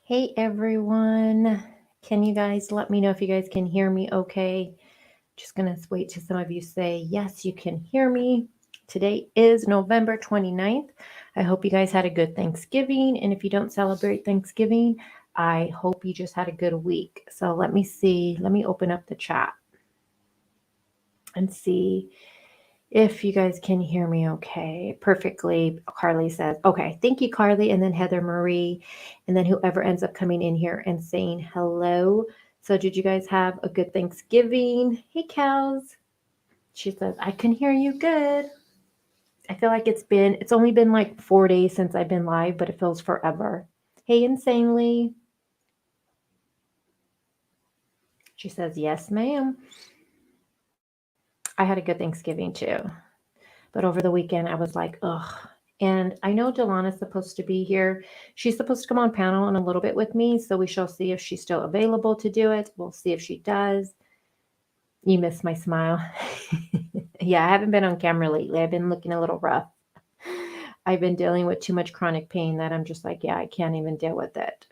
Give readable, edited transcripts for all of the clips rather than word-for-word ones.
Hey everyone. Can you guys let me know if you guys can hear me okay? Just going to wait till some of you say, yes, you can hear me. Today is November 29th. I hope you guys had a good Thanksgiving. And if you don't celebrate Thanksgiving, I hope you just had a good week. So let me see. Let me open up the chat and see if you guys can hear me okay, perfectly. Carly says, okay, thank you, Carly. And then Heather Marie, and then whoever ends up coming in here and saying hello. So did you guys have a good Thanksgiving? Hey, cows. She says, I can hear you good. I feel like it's only been like 4 days since I've been live, but it feels forever. Hey, Insanely. She says, yes, ma'am. I had a good Thanksgiving too. But over the weekend, I was like, ugh. And I know Delana's supposed to be here. She's supposed to come on panel in a little bit with me. So we shall see if she's still available to do it. We'll see if she does. You missed my smile. Yeah, I haven't been on camera lately. I've been looking a little rough. I've been dealing with too much chronic pain that I'm just like, yeah, I can't even deal with it.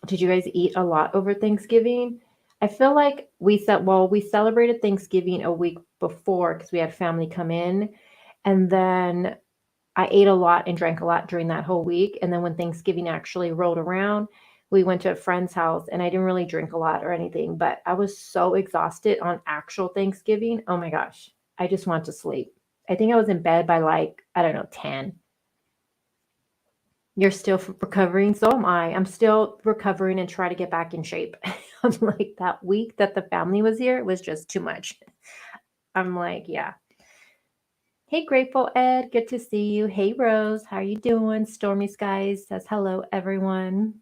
Did you guys eat a lot over Thanksgiving? I feel like we celebrated Thanksgiving a week before because we had family come in. And then I ate a lot and drank a lot during that whole week. And then when Thanksgiving actually rolled around, we went to a friend's house and I didn't really drink a lot or anything, but I was so exhausted on actual Thanksgiving. Oh my gosh. I just wanted to sleep. I think I was in bed by like, I don't know, 10. You're still recovering. So am I. I'm still recovering and try to get back in shape. I'm like that week that the family was here, it was just too much. I'm like, yeah. Hey, Grateful Ed, good to see you. Hey, Rose, how are you doing? Stormy Skies says hello, everyone.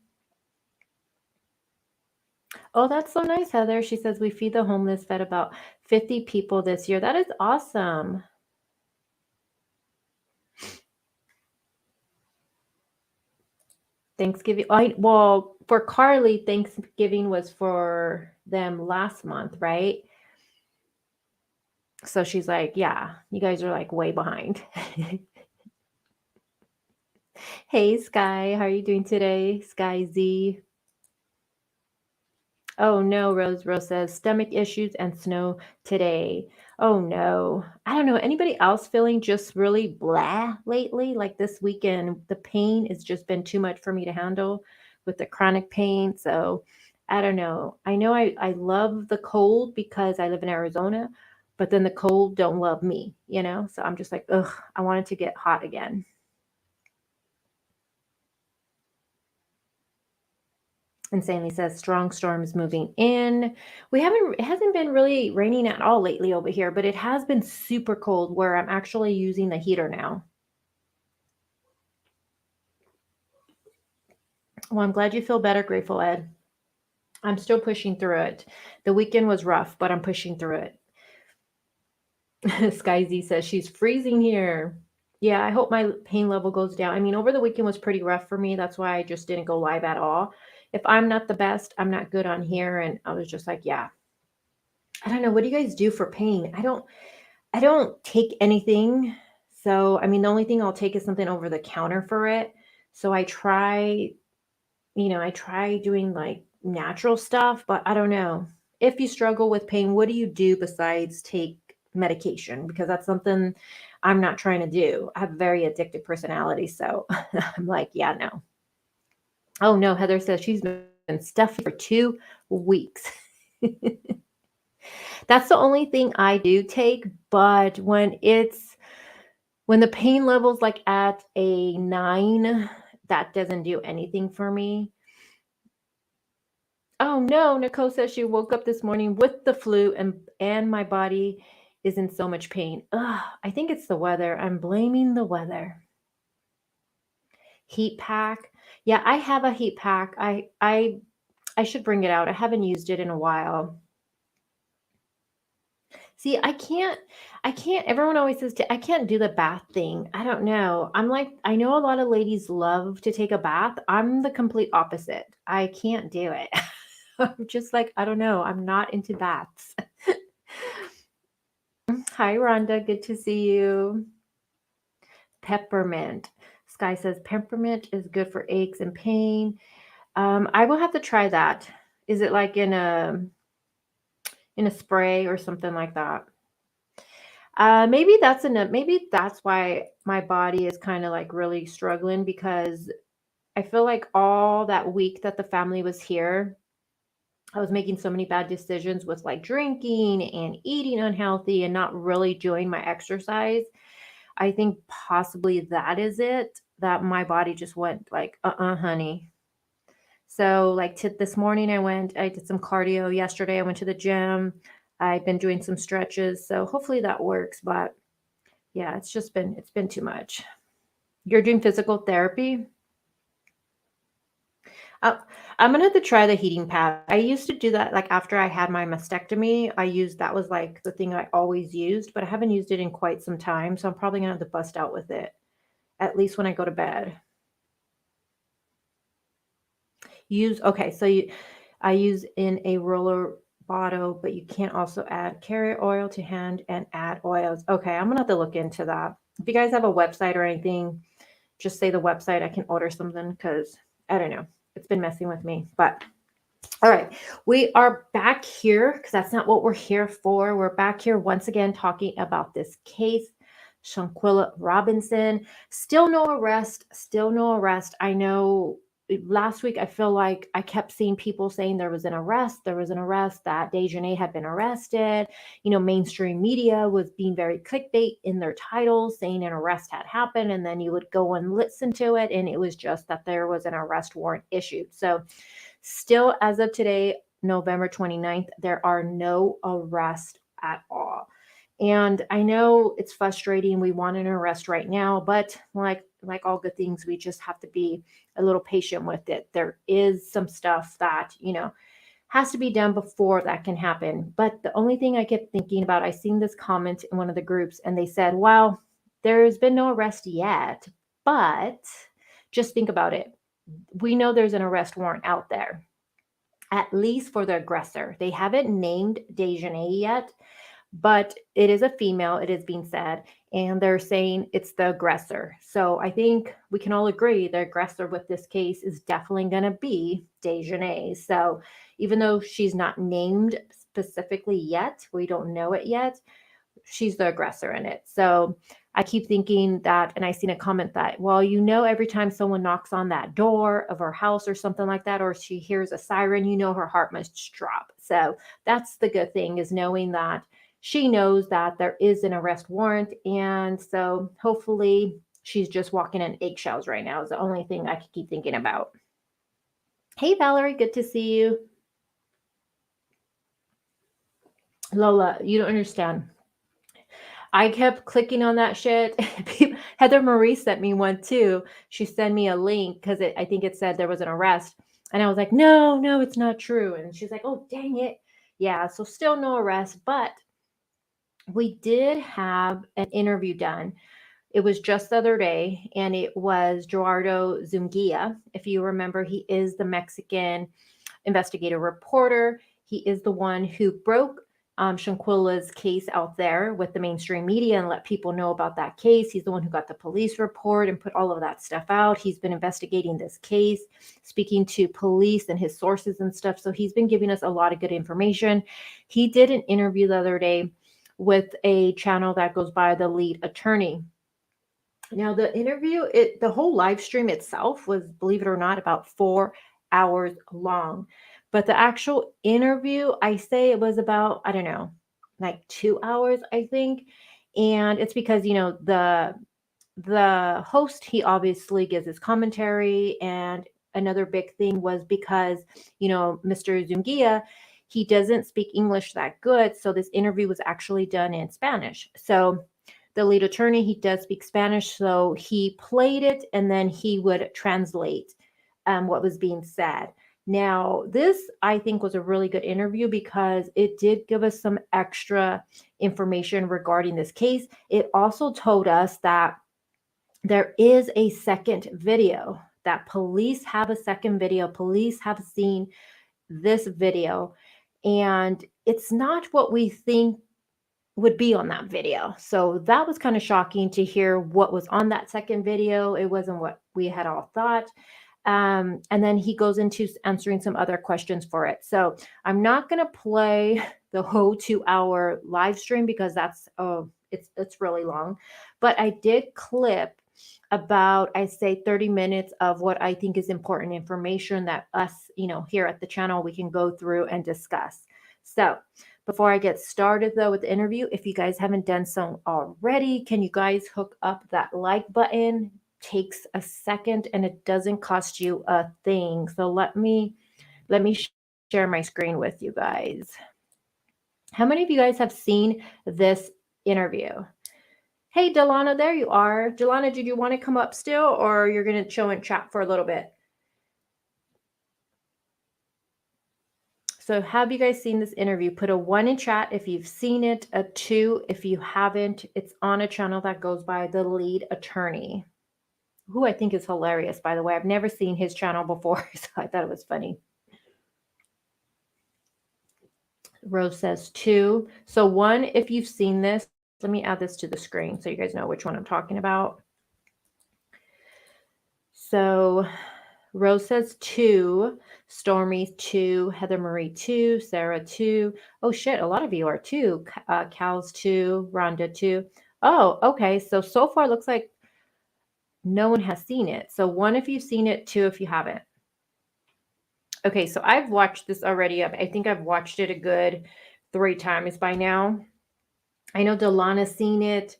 Oh, that's so nice, Heather. She says we feed the homeless, fed about 50 people this year. That is awesome. Thanksgiving. Well, for Carly, Thanksgiving was for them last month, right? So she's like, yeah, you guys are like way behind. Hey, Sky, how are you doing today? Sky Z. Oh no, Rose says stomach issues and snow today. Oh no. I don't know. Anybody else feeling just really blah lately? Like this weekend, the pain has just been too much for me to handle with the chronic pain. So I don't know. I know I love the cold because I live in Arizona, but then the cold don't love me, you know? So I'm just like, ugh, I wanted to get hot again. Insanely says strong storms moving in. It hasn't been really raining at all lately over here, but it has been super cold where I'm actually using the heater now. Well, I'm glad you feel better, Grateful Ed. I'm still pushing through it. The weekend was rough, but I'm pushing through it. Sky Z says she's freezing here. Yeah, I hope my pain level goes down. I mean, over the weekend was pretty rough for me. That's why I just didn't go live at all. If I'm not the best, I'm not good on here. And I was just like, yeah. I don't know. What do you guys do for pain? I don't take anything. So, I mean, the only thing I'll take is something over the counter for it. So I try, I try doing like natural stuff, but I don't know. If you struggle with pain, what do you do besides take medication? Because that's something I'm not trying to do. I have a very addictive personality. So I'm like, yeah, no. Oh, no. Heather says she's been stuffy for 2 weeks. That's the only thing I do take, but when the pain level's like at a 9, that doesn't do anything for me. Oh no, Nicole says she woke up this morning with the flu and my body is in so much pain. Ugh, I think it's the weather. I'm blaming the weather. Heat pack. Yeah, I have a heat pack. I should bring it out. I haven't used it in a while. See, I can't, everyone always says I can't do the bath thing. I don't know. I'm like, I know a lot of ladies love to take a bath. I'm the complete opposite. I can't do it. I'm just like, I don't know. I'm not into baths. Hi, Rhonda. Good to see you. Peppermint. Sky says peppermint is good for aches and pain. I will have to try that. Is it like in a spray or something like that? Maybe that's enough. Maybe that's why my body is kind of like really struggling, because I feel like all that week that the family was here, I was making so many bad decisions with like drinking and eating unhealthy and not really doing my exercise. I think possibly that is it, that my body just went like, honey. So like this morning I did some cardio. Yesterday I went to the gym. I've been doing some stretches. So hopefully that works. But yeah, it's been too much. You're doing physical therapy? Uh, I'm gonna have to try the heating pad. I used to do that like after I had my mastectomy. That was like the thing I always used, but I haven't used it in quite some time. So I'm probably gonna have to bust out with it, at least when I go to bed. Okay, I use in a roller bottle, but you can't also add carrier oil to hand and add oils. Okay, I'm gonna have to look into that. If you guys have a website or anything, just say the website. I can order something, because I don't know. It's been messing with me. But all right, we are back here because that's not what we're here for. We're back here once again talking about this case, Shanquilla Robinson. Still no arrest. Still no arrest. I know last week I feel like I kept seeing people saying there was an arrest. There was an arrest, that Dejanay had been arrested. Mainstream media was being very clickbait in their titles, saying an arrest had happened, and then you would go and listen to it, and it was just that there was an arrest warrant issued. So still, as of today, November 29th, there are no arrests at all. And I know it's frustrating. We want an arrest right now, but like all good things, we just have to be a little patient with it. There is some stuff that, has to be done before that can happen. But the only thing I kept thinking about, I seen this comment in one of the groups, and they said, well, there's been no arrest yet, but just think about it. We know there's an arrest warrant out there, at least for the aggressor. They haven't named Dejanay yet, but it is a female, it is being said, and they're saying it's the aggressor. So I think we can all agree the aggressor with this case is definitely going to be Dejanay. So even though she's not named specifically yet, we don't know it yet, she's the aggressor in it. So I keep thinking that, and I seen a comment that, well, every time someone knocks on that door of her house or something like that, or she hears a siren, her heart must drop. So that's the good thing, is knowing that she knows that there is an arrest warrant. And so hopefully she's just walking in eggshells right now is the only thing I could keep thinking about. Hey, Valerie, good to see you. Lola, you don't understand. I kept clicking on that shit. Heather Marie sent me one too. She sent me a link because I think it said there was an arrest. And I was like, no, it's not true. And she's like, oh, dang it. Yeah, so still no arrest. But we did have an interview done. It was just the other day, and it was Gerardo Zunguia. If you remember, he is the Mexican investigative reporter. He is the one who broke Shanquilla's case out there with the mainstream media and let people know about that case. He's the one who got the police report and put all of that stuff out. He's been investigating this case, speaking to police and his sources and stuff. So he's been giving us a lot of good information. He did an interview the other day with a channel that goes by The Lead Attorney. Now, the interview, the whole live stream itself was, believe it or not, about 4 hours long. But the actual interview, I say it was about, I don't know, like 2 hours, I think. And it's because, the host, he obviously gives his commentary. And another big thing was because, Mr. Zunguia, he doesn't speak English that good. So this interview was actually done in Spanish. So the lead attorney, he does speak Spanish. So he played it and then he would translate what was being said. Now, this, I think, was a really good interview because it did give us some extra information regarding this case. It also told us that there is a second video, that police have a second video. Police have seen this video, and it's not what we think would be on that video. So that was kind of shocking to hear what was on that second video. It wasn't what we had all thought. And then he goes into answering some other questions for it. So I'm not going to play the whole 2-hour live stream because that's it's really long. But I did clip about, I say, 30 minutes of what I think is important information that us, here at the channel, we can go through and discuss. So before I get started though with the interview, if you guys haven't done so already, can you guys hook up that like button? Takes a second and it doesn't cost you a thing. So let me share my screen with you guys. How many of you guys have seen this interview? Hey, Delana, there you are. Delana, did you want to come up still, or you're going to chill and chat for a little bit? So have you guys seen this interview? Put a 1 in chat if you've seen it, a 2 if you haven't. It's on a channel that goes by The Lead Attorney, who I think is hilarious, by the way. I've never seen his channel before, so I thought it was funny. Rose says 2. So 1 if you've seen this. Let me add this to the screen so you guys know which one I'm talking about. So Rose says 2, Stormy 2, Heather Marie 2, Sarah 2. Oh shit, a lot of you are 2. Cal's 2, Rhonda 2. Oh, okay. So far looks like no one has seen it. So 1 if you've seen it, 2 if you haven't. Okay, so I've watched this already. I think I've watched it a good 3 times by now. I know Delana's seen it.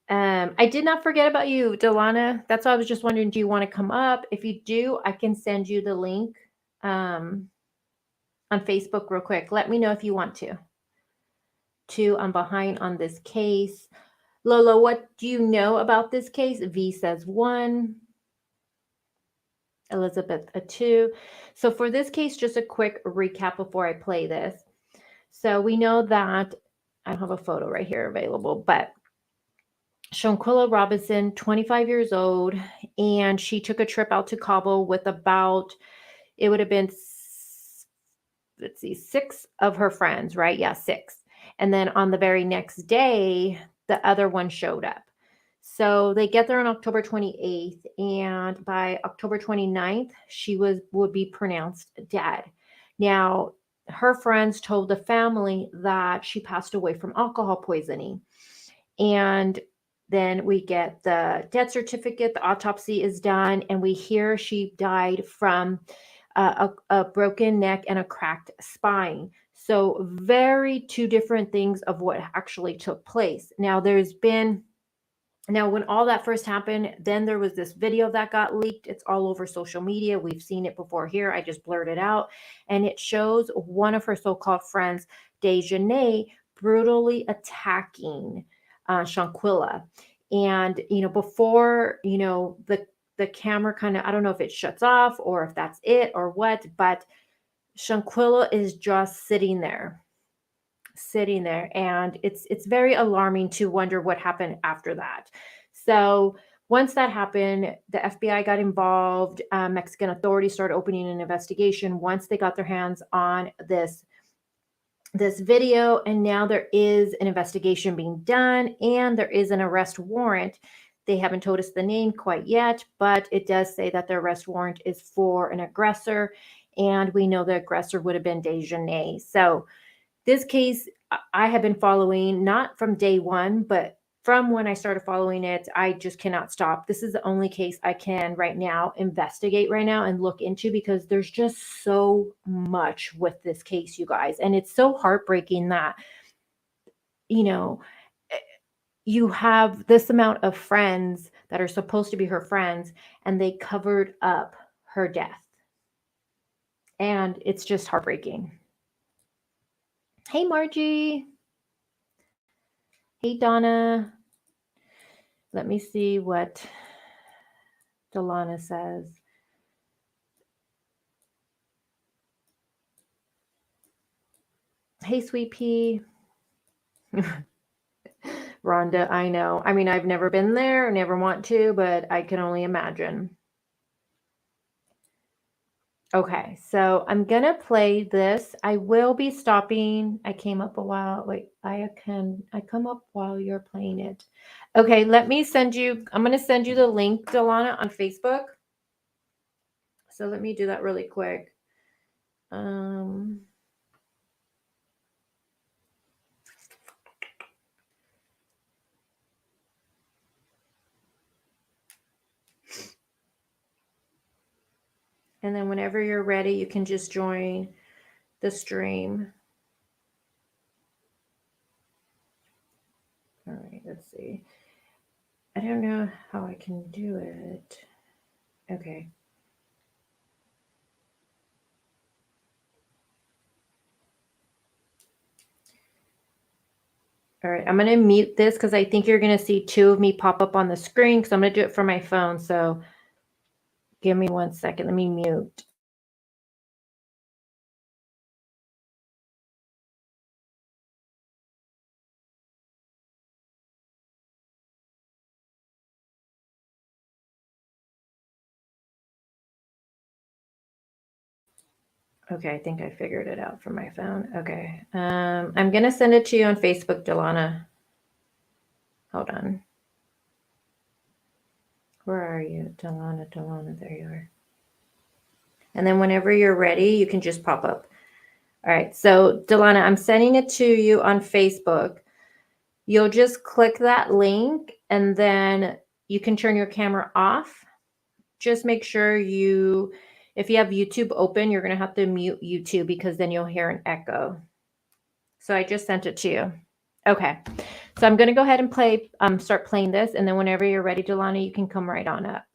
I did not forget about you, Delana. That's why I was just wondering, do you want to come up? If you do, I can send you the link on Facebook real quick. Let me know if you want to. 2, I'm behind on this case. Lola, what do you know about this case? V says 1. Elizabeth, a 2. So for this case, just a quick recap before I play this. So we know that, I don't have a photo right here available, but Shanquilla Robinson, 25 years old, and she took a trip out to Cabo with it would have been, let's see, 6 of her friends, right? Yeah, 6. And then on the very next day, the other one showed up. So they get there on October 28th, and by October 29th, she would be pronounced dead. Now, her friends told the family that she passed away from alcohol poisoning. And then we get the death certificate, the autopsy is done, and we hear she died from a broken neck and a cracked spine. So very 2 different things of what actually took place. Now, when all that first happened, then there was this video that got leaked. It's all over social media. We've seen it before here. I just blurred it out. And it shows one of her so-called friends, Dejanay, brutally attacking Shanquilla. And, before, the camera kind of, I don't know if it shuts off or if that's it or what, but Shanquilla is just sitting there. And it's very alarming to wonder what happened after that. So once that happened, the FBI got involved. Mexican authorities started opening an investigation once they got their hands on this video, and now there is an investigation being done and there is an arrest warrant. They haven't told us the name quite yet, but it does say that the arrest warrant is for an aggressor, and we know the aggressor would have been Dejanay. So this case, I have been following, not from day 1, but from when I started following it. I just cannot stop. This is the only case I can right now investigate right now and look into, because there's just so much with this case, you guys. And it's so heartbreaking that, you have this amount of friends that are supposed to be her friends, and they covered up her death. And it's just heartbreaking. Hey, Margie. Hey, Donna. Let me see what Delana says. Hey, Sweet Pea. Rhonda, I know. I mean, I've never been there, never want to, but I can only imagine. Okay, so I'm gonna play this. I will be stopping. I came up a while. Wait, I come up while you're playing it. Okay, let me send you. I'm gonna send you the link, Delana, on Facebook. So let me do that really quick. Um, and then whenever you're ready, you can just join the stream. All right, let's see. I don't know how I can do it. Okay. All right, I'm going to mute this because I think you're going to see two of me pop up on the screen because I'm going to do it from my phone. So give me 1 second. Let me mute. Okay, I think I figured it out from my phone. Okay. I'm going to send it to you on Facebook, Delana. Hold on. Where are you? Delana, there you are. And then whenever you're ready, you can just pop up. All right. So Delana, I'm sending it to you on Facebook. You'll just click that link and then you can turn your camera off. Just make sure if you have YouTube open, you're going to have to mute YouTube because then you'll hear an echo. So I just sent it to you. Okay. So I'm going to go ahead and start playing this. And then whenever you're ready, Delana, you can come right on up.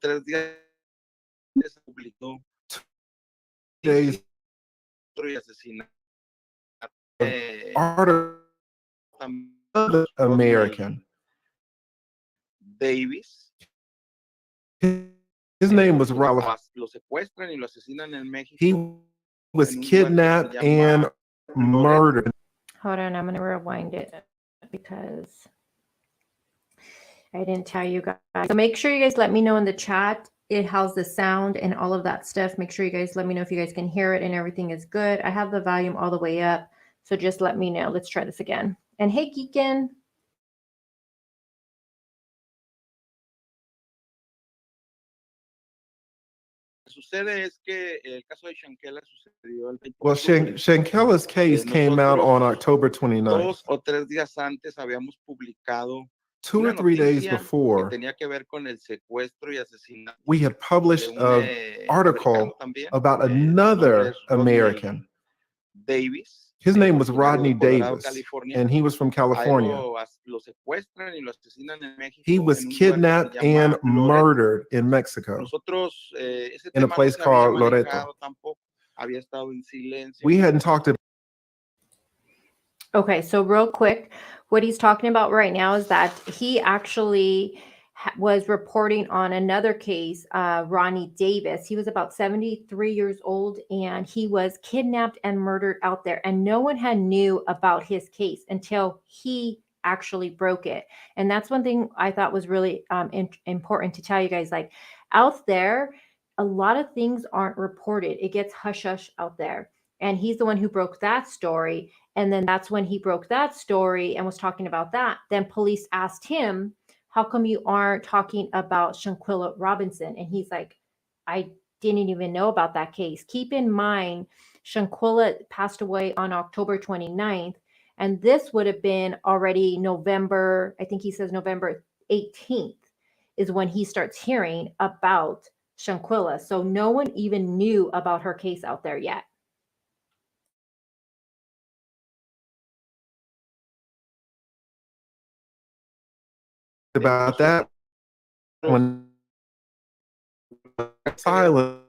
Tres días se publicó days y asesinato American. Davis. His name was Ralph. Lo secuestran y lo asesinan en México. He was kidnapped and murdered. Hold on, I'm going to rewind it because I didn't tell you guys. So make sure you guys let me know in the chat. It has the sound and all of that stuff. Make sure you guys let me know if you guys can hear it and everything is good. I have the volume all the way up. So just let me know. Let's try this again. And hey, Geekin. Sucede es que el caso de Shankela sucedió el 20. Well, Shankella's case came out on October 29th. 2 o 3 días antes habíamos publicado 2 or 3 days before, que tenía que ver con el secuestro y asesinato. we had published an article about another American. Davis. His name was Rodney Davis, and he was from California. He was kidnapped and murdered in Mexico, in a place called Loreto. We hadn't talked about. Okay, so real quick, what he's talking about right now is that he actually was reporting on another case, Ronnie Davis. He was about 73 years old and he was kidnapped and murdered out there. And no one had knew about his case until he actually broke it. And that's one thing I thought was really important to tell you guys. Like out there, a lot of things aren't reported. It gets hush hush out there. And he's the one who broke that story. And then that's when he broke that story and was talking about that. Then police asked him, how come you aren't talking about Shanquilla Robinson? And he's like, I didn't even know about that case. Keep in mind, Shanquilla passed away on October 29th. And this would have been already November, I think he says November 18th is when he starts hearing about Shanquilla. So no one even knew about her case out there yet. About that when silent,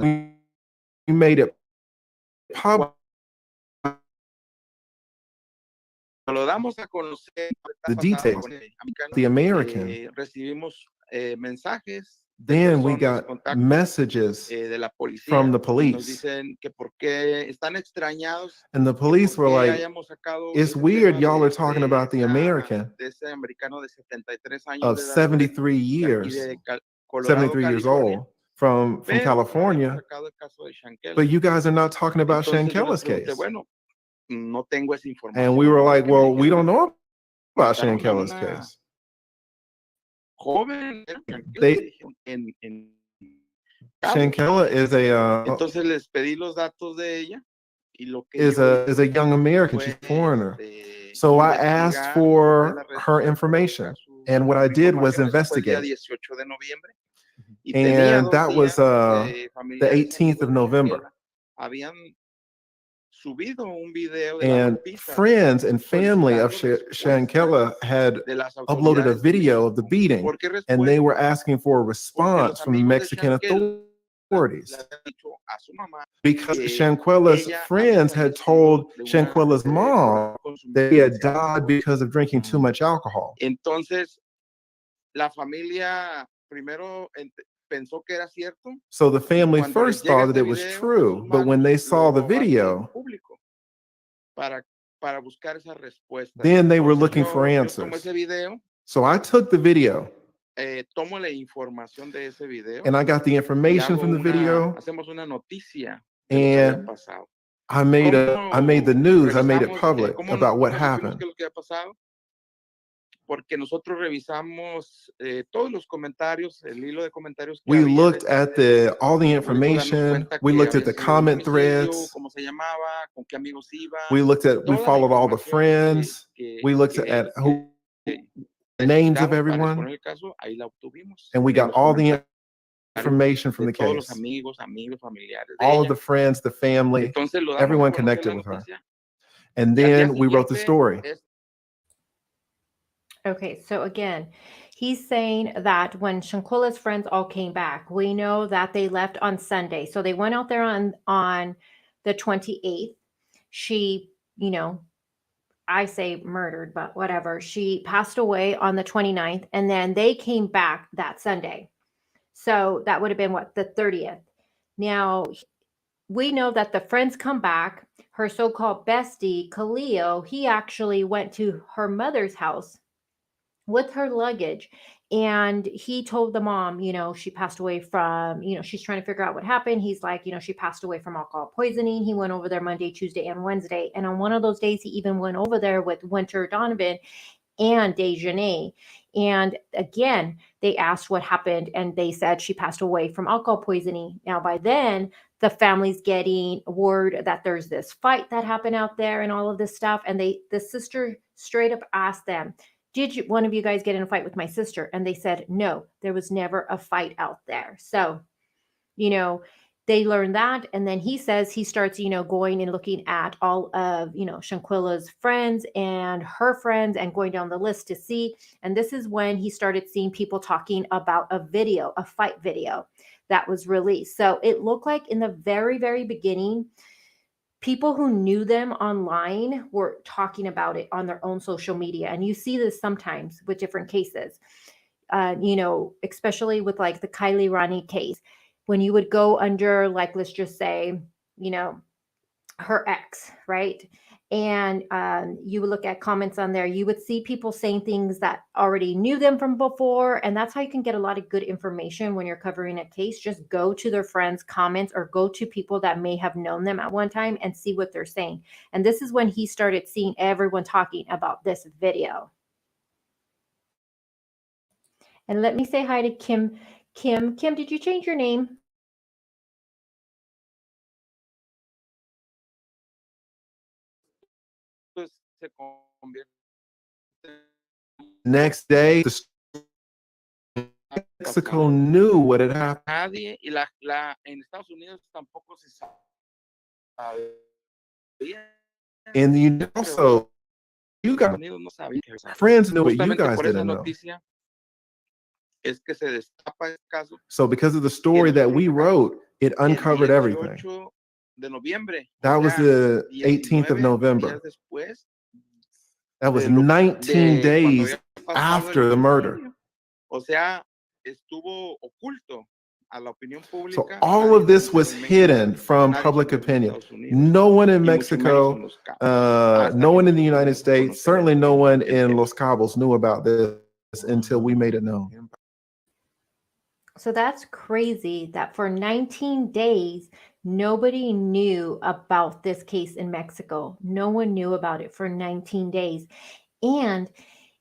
we made it public lo damos a conocer the details, the American. Recibimos mensajes. Then we got messages from the police. And the police were like, it's weird y'all are talking about the American of 73 years, 73 years old from California, but you guys are not talking about Shankella's case. And we were like, well, we don't know about Shankella's case. Shankella is a young American. She's a foreigner. So I asked for her information, and what I did was investigate. And that was the 18th of November. And friends and family of Shankella had uploaded a video of the beating, and they were asking for a response from the Mexican authorities. Because Shankella's friends had told Shankella's mom that he had died because of drinking too much alcohol. So the family first thought that it was true, but when they saw the video, then they were looking for answers. So I took the video, and I got the information from the video, and I made the news, I made it public about what happened. We looked at all the information. We looked at the comment threads. We followed all the friends. We looked at the names of everyone, and we got all the information from the case. All of the friends, the family, everyone connected with her. And then we wrote the story. Okay, so again, he's saying that when Shankella's friends all came back, we know that they left on Sunday. So they went out there on the 28th. She, I say murdered, but whatever. She passed away on the 29th, and then they came back that Sunday. So that would have been the 30th. Now, we know that the friends come back. Her so-called bestie, Khalil, he actually went to her mother's house with her luggage, and he told the mom, she passed away from, she's trying to figure out what happened. He's like, she passed away from alcohol poisoning. He went over there Monday, Tuesday, and Wednesday. And on one of those days, he even went over there with Winter Donovan and Dejanay. And again, they asked what happened, and they said she passed away from alcohol poisoning. Now, by then, the family's getting word that there's this fight that happened out there and all of this stuff. And the sister straight up asked them, did one of you guys get in a fight with my sister? And they said, no, there was never a fight out there. So, they learned that. And then he says he starts, going and looking at all of, Shankella's friends and her friends and going down the list to see. And this is when he started seeing people talking about a fight video that was released. So it looked like in the very, very beginning, people who knew them online were talking about it on their own social media. And you see this sometimes with different cases, especially with like the Kylie Ronnie case, when you would go under, like, let's just say, her ex, right? And you would look at comments on there, you would see people saying things that already knew them from before. And that's how you can get a lot of good information when you're covering a case. Just go to their friends' comments or go to people that may have known them at one time and see what they're saying. And this is when he started seeing everyone talking about this video. And let me say hi to Kim. Kim, did you change your name? Next day, Mexico knew what had happened. And also, you got friends knew what you guys didn't know. So because of the story that we wrote, it uncovered everything. That was the 18th of November. That was 19 days after the murder. O sea, estuvo oculto a la opinión pública. So all of this was hidden from public opinion. No one in Mexico, no one in the United States, certainly no one in Los Cabos knew about this until we made it known. So that's crazy that for 19 days, nobody knew about this case in Mexico. No one knew about it for 19 days. And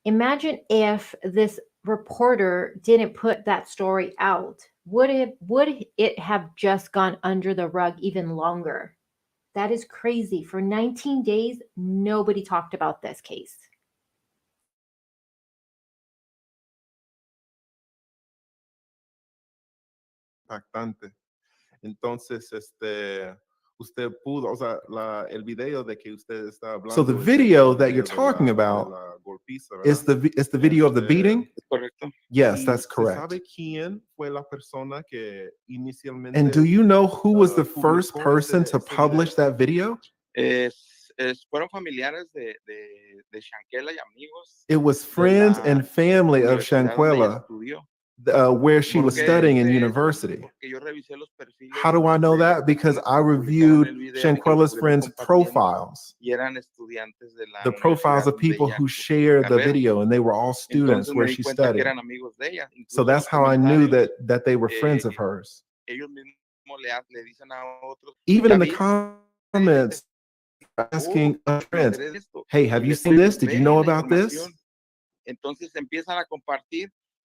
imagine if this reporter didn't put that story out. Would it have just gone under the rug even longer? That is crazy. For 19 days, nobody talked about this case. Impactante. Entonces, usted pudo, o sea, el video de que usted está hablando. So the video that you're talking about is the video of the beating? Correcto. Yes, that's correct. ¿Sabe quién fue la persona que inicialmente? And do you know who was the first person to publish that video? Fueron familiares de Shanquella y amigos. It was friends and family of Shanquella. Where she was studying in university. How do I know that? Because I reviewed Shanquella's friends' profiles. The profiles of people who shared the video, and they were all students where she studied. So that's how I knew that they were friends of hers. Even in the comments, asking friends, hey, have you seen this? Did you know about this?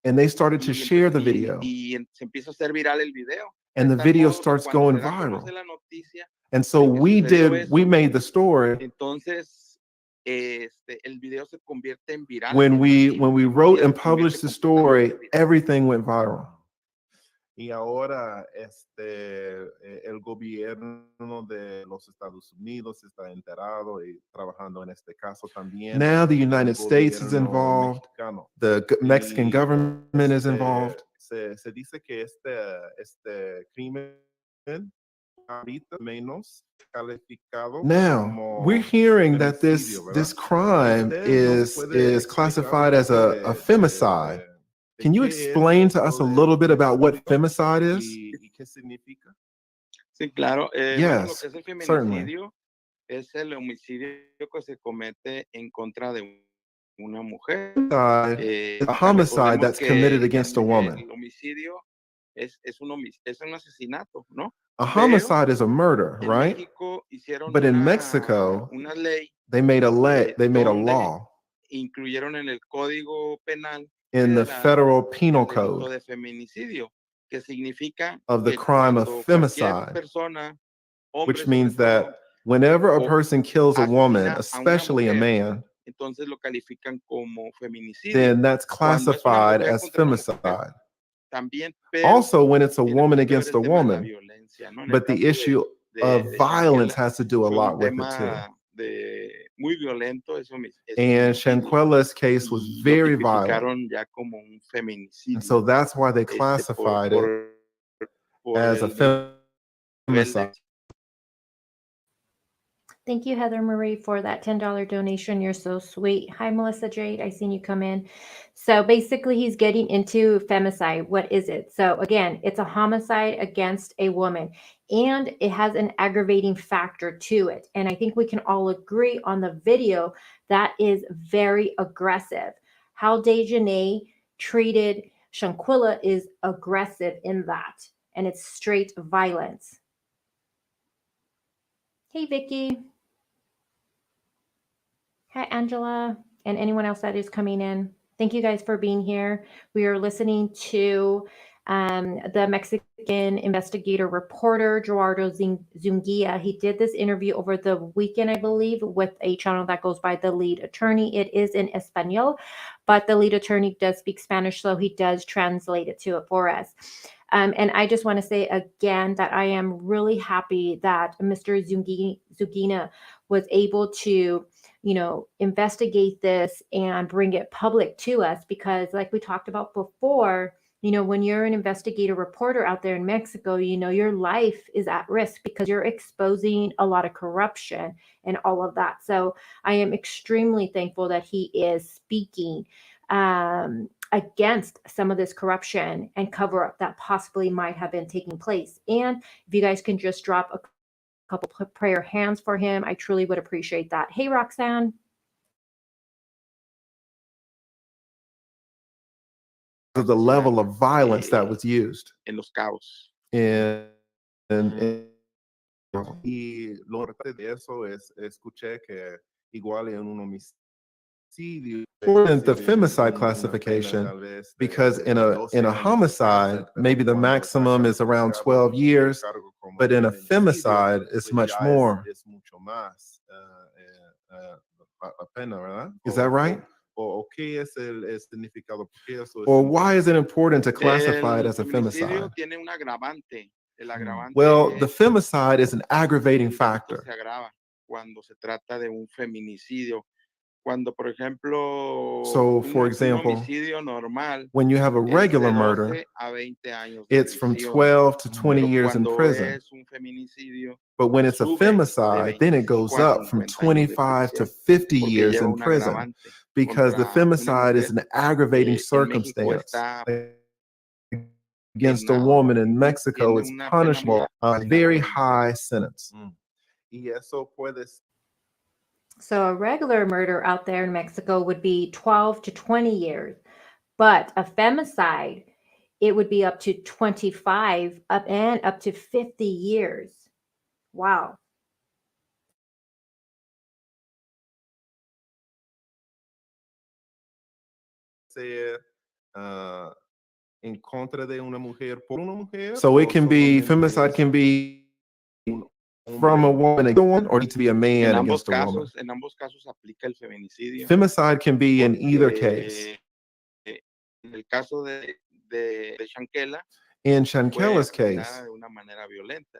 And they started to share the video. And the video starts going viral. And so we made the story. When we wrote and published the story, everything went viral. Y ahora el gobierno de los Estados Unidos está enterado y trabajando en este caso también. Now the United States is involved. The Mexican government is involved. Se dice que este crimen ahorita menos calificado. Now we're hearing that this crime is classified as a femicide. Can you explain to us a little bit about what femicide is? Sí, claro. Yes, lo que es el certainly. Es el homicidio que se comete en contra de una mujer. A homicide that's committed against a woman. El homicidio es un asesinato, ¿no? A homicide is a murder, right? But in Mexico, they made a law. Incluyeron en el Código Penal in the federal penal code of the crime of femicide, which means that whenever a person kills a woman, especially a man, then that's classified as femicide. Also, when it's a woman against a woman, but the issue of violence has to do a lot with it too. And Shanquella's case was very violent. And so that's why they classified it as a femicide. Thank you, Heather Marie, for that $10 donation. You're so sweet. Hi, Melissa Jade. I seen you come in. So basically, he's getting into femicide. What is it? So again, it's a homicide against a woman, and it has an aggravating factor to it. And I think we can all agree on the video that is very aggressive. How Dejanay treated Shanquella is aggressive in that, and it's straight violence. Hey, Vicky. Hi, Angela, and anyone else that is coming in. Thank you guys for being here. We are listening to the Mexican investigator reporter, Gerardo Zunguilla. He did this interview over the weekend, I believe, with a channel that goes by The Lead Attorney. It is in Espanol, but the lead attorney does speak Spanish, so he does translate it for us. And I just want to say again that I am really happy that Mr. Zunguilla was able to, investigate this and bring it public to us, because like we talked about before, You know, when you're an investigative reporter out there in Mexico, you know, your life is at risk because you're exposing a lot of corruption and all of that. So I am extremely thankful that he is speaking against some of this corruption and cover up that possibly might have been taking place. And if you guys can just drop a couple prayer hands for him, I truly would appreciate that. Hey, Roxanne. Of the level of violence that was used. En Los Cabos. Y lo recuerdo de eso escuché que igual en un homicidio. Important the femicide classification because in a homicide maybe the maximum is around 12 years, but in a femicide it's much more. Is that right? Or why is it important to classify it as a femicide? Well, the femicide is an aggravating factor. Cuando se trata de un feminicidio. Cuando, por ejemplo, so, for example, normal, when you have a regular murder, it's from 12 to 20 years in prison. But when it's a femicide, then it goes up from 25 to 50 years in prison because the femicide is an aggravating circumstance. Against a woman in Mexico, it's punishable, a very high sentence. So a regular murder out there in Mexico would be 12 to 20 years, but a femicide, it would be up to 25 up to 50 years. Wow. En contra de una mujer por una mujer. So it can be, femicide can be from a woman against a woman, or to be a man against a woman. En ambos casos aplica el feminicidio. Femicide can be in either case. En el caso de Shankela, in Shankella's case,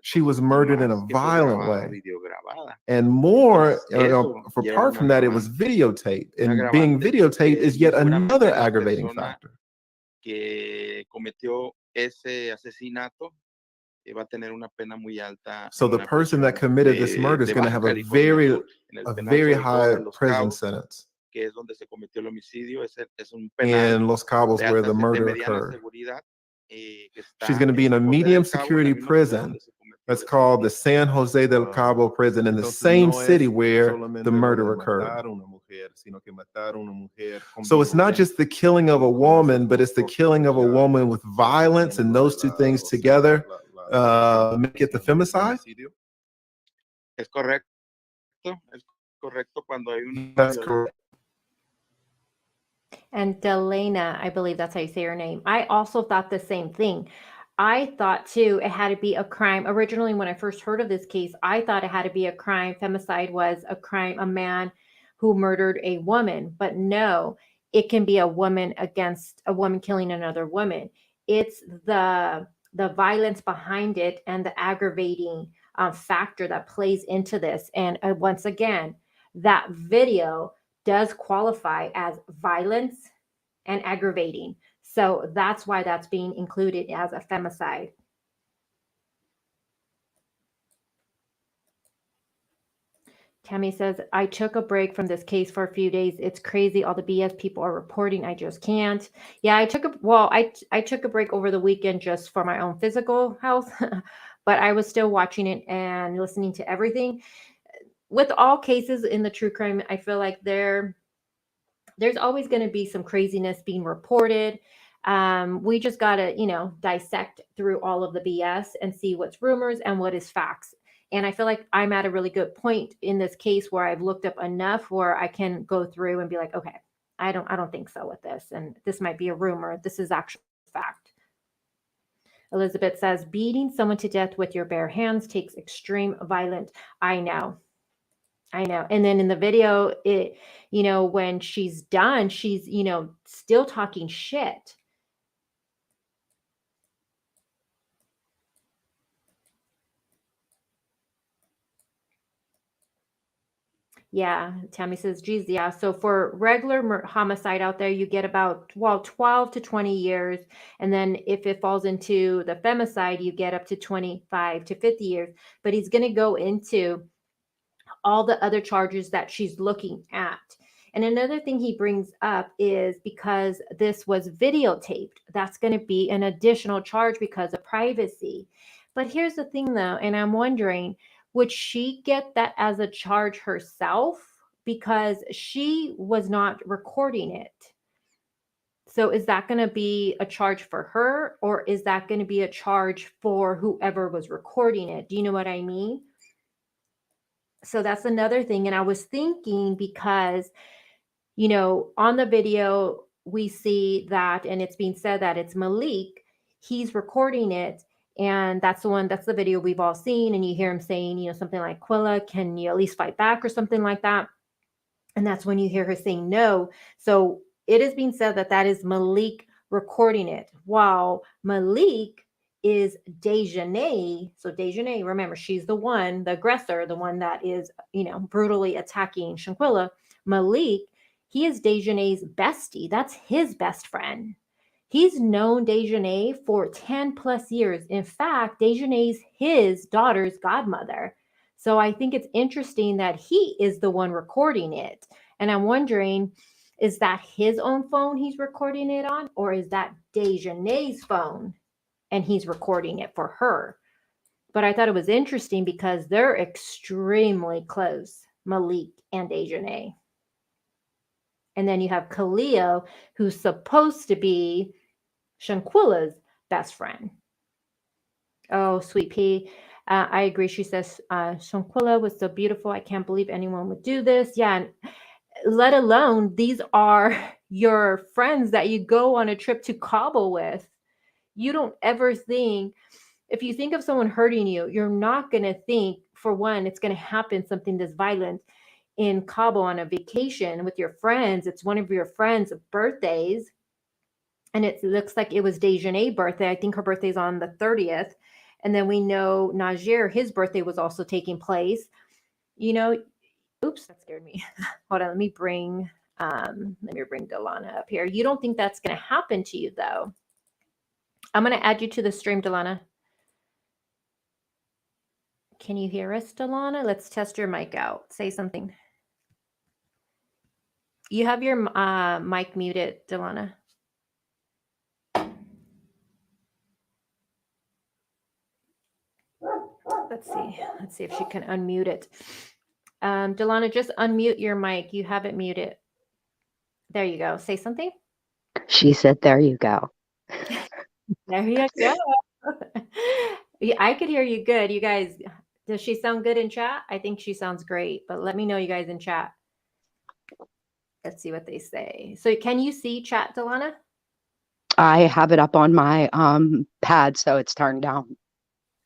she was murdered in a violent way. And more, apart from that, it was videotaped. And being videotaped is yet another aggravating factor. Que cometió ese asesinato va a tener una pena muy alta. So the person that committed this murder is going to have a very high prison sentence. Que es donde se cometió el homicidio, es un penal in Los Cabos where the murder occurred. She's going to be in a medium security prison that's called the San Jose del Cabo prison in the same city where the murder occurred. So it's not just the killing of a woman, but it's the killing of a woman with violence, and those two things together make it the femicide? Es correcto. Es correcto cuando hay un... That's correct. And Delana, I believe that's how you say her name. I also thought the same thing. I thought too it had to be a crime. Originally, when I first heard of this case, I thought it had to be a crime. Femicide was a crime, a man who murdered a woman. But no, it can be a woman against a woman killing another woman. It's the violence behind it and the aggravating factor that plays into this. And once again, that video does qualify as violence and aggravating. So that's why that's being included as a femicide. Tammy says, I took a break from this case for a few days. It's crazy. All the BS people are reporting. I just can't. Yeah, I took a break over the weekend just for my own physical health, but I was still watching it and listening to everything. With all cases in the true crime, I feel like there's always going to be some craziness being reported. We just got to, dissect through all of the BS and see what's rumors and what is facts. And I feel like I'm at a really good point in this case where I've looked up enough where I can go through and be like, okay, I don't think so with this. And this might be a rumor. This is actual fact. Elizabeth says, beating someone to death with your bare hands takes extreme violence. I know. And then in the video, when she's done, she's, still talking shit. Yeah, Tammy says, geez, yeah. So for regular homicide out there, you get about 12 to 20 years. And then if it falls into the femicide, you get up to 25 to 50 years. But he's going to go into all the other charges that she's looking at. And another thing he brings up is because this was videotaped, that's going to be an additional charge because of privacy. But here's the thing, though, and I'm wondering, would she get that as a charge herself? Because she was not recording it. So is that going to be a charge for her, or is that going to be a charge for whoever was recording it? Do you know what I mean? So that's another thing. And I was thinking because, you know, on the video, we see that, and it's being said that it's Malik. He's recording it. And that's the video we've all seen. And you hear him saying, you know, something like, Quilla, can you at least fight back or something like that? And that's when you hear her saying no. So it is being said that that is Malik recording it, while Malik is Dejanay. So Dejanay, remember, she's the one, the aggressor, the one that is, you know, brutally attacking Shanquilla. Malik, he is Dejanay's bestie. That's his best friend. He's known Dejanay for 10 plus years. In fact, Dejanay's his daughter's godmother. So I think it's interesting that he is the one recording it. And I'm wondering, is that his own phone he's recording it on? Or is that Dejanay's phone and he's recording it for her? But I thought it was interesting because they're extremely close, Malik and Dejanay. And then you have Khalil, who's supposed to be Shanquilla's best friend. Oh, sweet pea. I agree. She says, Shanquilla was so beautiful. I can't believe anyone would do this. Yeah. And let alone, these are your friends that you go on a trip to Cabo with. You don't ever think, if you think of someone hurting you, you're not going to think, for one, it's going to happen something this violent in Cabo on a vacation with your friends. It's one of your friends' birthdays. And it looks like it was Dejanay's birthday. I think her birthday's on the 30th. And then we know Najir, his birthday was also taking place. You know, oops, that scared me. Hold on, let me bring Delana up here. You don't think that's going to happen to you, though. I'm going to add you to the stream, Delana. Can you hear us, Delana? Let's test your mic out. Say something. You have your mic muted, Delana. Let's see if she can unmute it. Delana, just unmute your mic. You have it muted. There you go. Say something. She said, there you go. There you go. Yeah, I could hear you good. You guys, does she sound good in chat? I think she sounds great, but let me know, you guys, in chat. Let's see what they say. So can you see chat, Delana? I have it up on my pad, so it's turned down.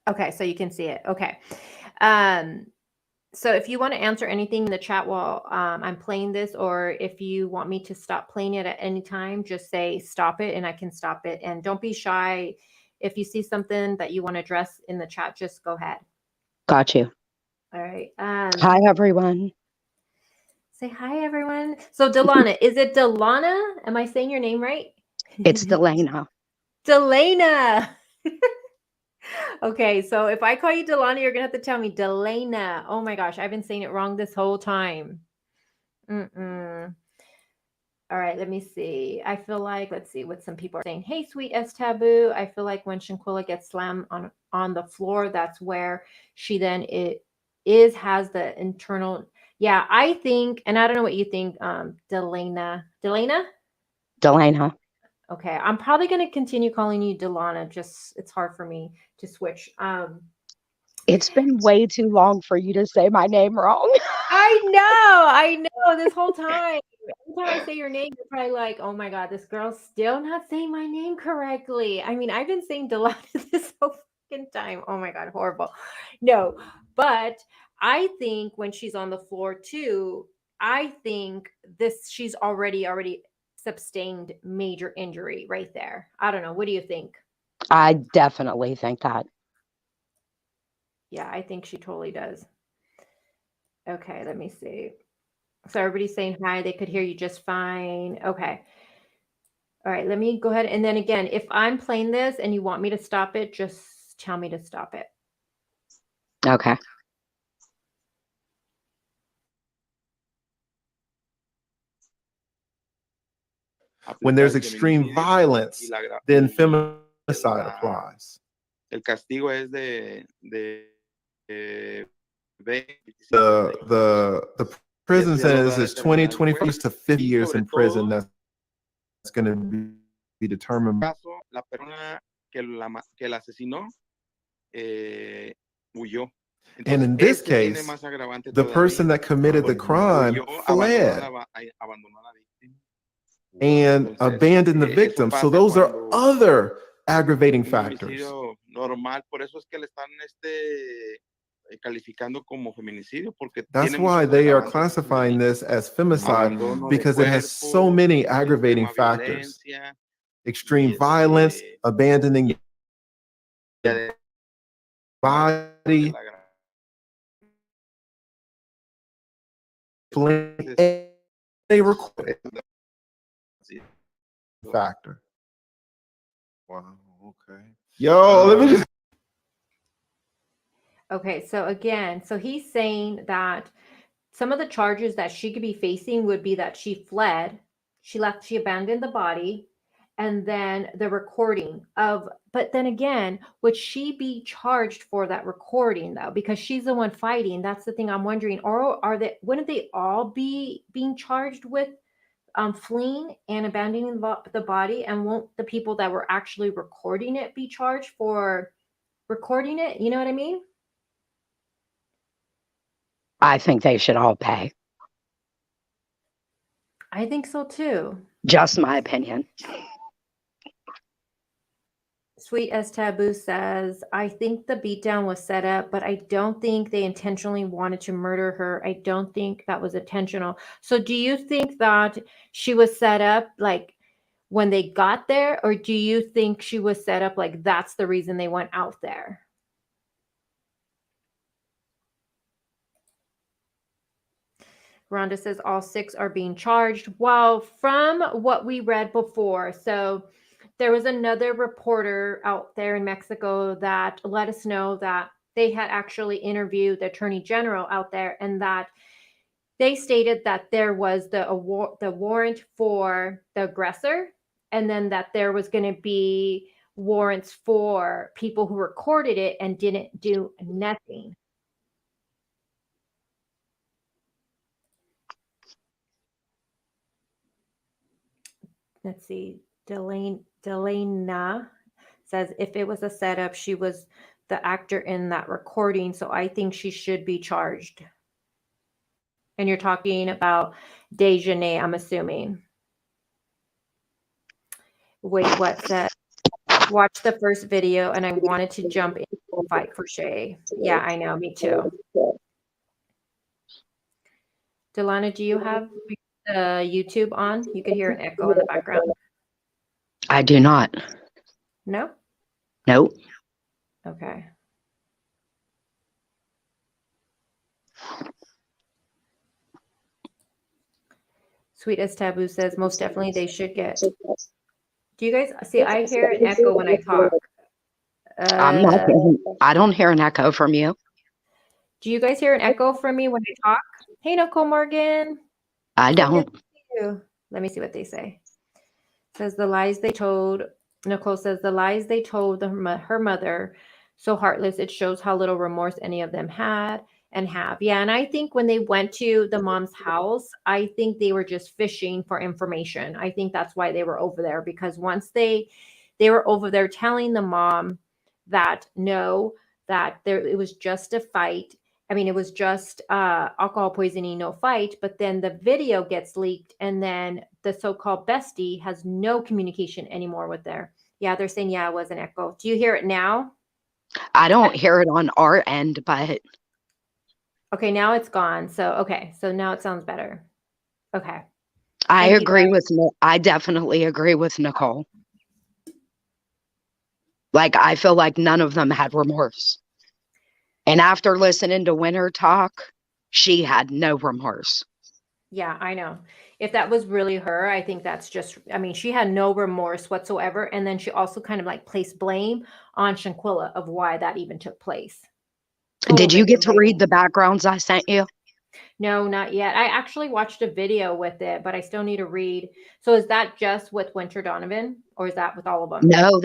Okay, so you can see it. Okay. So if you want to answer anything in the chat while I'm playing this, or if you want me to stop playing it at any time, just say stop it and I can stop it. And don't be shy. If you see something that you want to address in the chat, just go ahead. Got you. All right. Hi, everyone. Say hi, everyone. So Delana, is it Delana? Am I saying your name right? It's Delana. Delana. Okay, so if I call you Delana, you're gonna have to tell me Delana. Oh my gosh, I've been saying it wrong this whole time. All right, let me see. I feel like, let's see what some people are saying. Hey, sweet S Taboo. I feel like when Shanquilla gets slammed on the floor, that's where she then has the internal. Yeah, I think, and I don't know what you think, Delana. Delana. Okay, I'm probably going to continue calling you Delana. Just, it's hard for me to switch. It's been way too long for you to say my name wrong. I know. This whole time, every time I say your name, you're probably like, "Oh my God, this girl's still not saying my name correctly." I mean, I've been saying Delana this whole fucking time. Oh my God, horrible. No, but I think when she's on the floor too, I think she's already sustained major injury right there. I don't know. What do you think? I definitely think that. Yeah, I think she totally does. Okay, let me see. So everybody's saying hi. They could hear you just fine. Okay. All right. Let me go ahead. And then again, if I'm playing this and you want me to stop it, just tell me to stop it. Okay. When there's extreme violence, then femicide applies. El castigo es de the prison sentence is 20, 25 to 50 years in prison. That's going to be determined. La persona que la asesinó huyó. And in this case, the person that committed the crime fled and abandoned the victim. So those are other aggravating factors. That's why they are classifying this as femicide, because it has so many aggravating factors. Extreme violence, abandoning the body, they record factor. Wow, okay. Yo, let me just. Okay, so again, so he's saying that some of the charges that she could be facing would be that she fled, she abandoned the body, and then the recording of, but then again, would she be charged for that recording though? Because she's the one fighting. That's the thing I'm wondering. Or wouldn't they all be being charged with fleeing and abandoning the body? And won't the people that were actually recording it be charged for recording it? You know what I mean? I think they should all pay. I think so too. Just my opinion. Sweet as Taboo says, I think the beatdown was set up, but I don't think they intentionally wanted to murder her. I don't think that was intentional. So do you think that she was set up like when they got there, or do you think she was set up like that's the reason they went out there? Rhonda says all 6 are being charged. Well, from what we read before, so there was another reporter out there in Mexico that let us know that they had actually interviewed the attorney general out there, and that they stated that there was the warrant for the aggressor, and then that there was going to be warrants for people who recorded it and didn't do nothing. Let's see. Delana says if it was a setup, she was the actor in that recording, so I think she should be charged. And you're talking about Dejanay, I'm assuming. Wait, what's that? Watch the first video, and I wanted to jump in and fight for Shay. Yeah, I know, me too. Delana, do you have YouTube on? You could hear an echo in the background. I do not. No? Nope. Okay. Sweet as Taboo says, most definitely they should get. Do you guys see? I hear an echo when I talk. I don't hear an echo from you. Do you guys hear an echo from me when I talk? Hey, Nicole Morgan. I don't. Let me see what they say. Says the lies they told. Nicole says the lies they told her mother, so heartless. It shows how little remorse any of them had and have. Yeah, and I think when they went to the mom's house, I think they were just fishing for information. I think that's why they were over there, because once they were over there telling the mom that no, that it was just a fight. I mean, it was just alcohol poisoning, no fight. But then the video gets leaked, and then the so-called bestie has no communication anymore with her. Yeah, they're saying, yeah, it was an echo. Do you hear it now? I don't hear it on our end, but. Okay, now it's gone. So, okay. So now it sounds better. Okay. I definitely agree with Nicole. Like, I feel like none of them had remorse. And after listening to Winter talk, she had no remorse. Yeah, I know. If that was really her, I think that's just, I mean, she had no remorse whatsoever. And then she also kind of like placed blame on Shanquilla of why that even took place. Total Did you get victim to read blaming. the backgrounds I sent you? No, not yet. I actually watched a video with it, but I still need to read. So is that just with Winter Donovan or is that with all of them? No,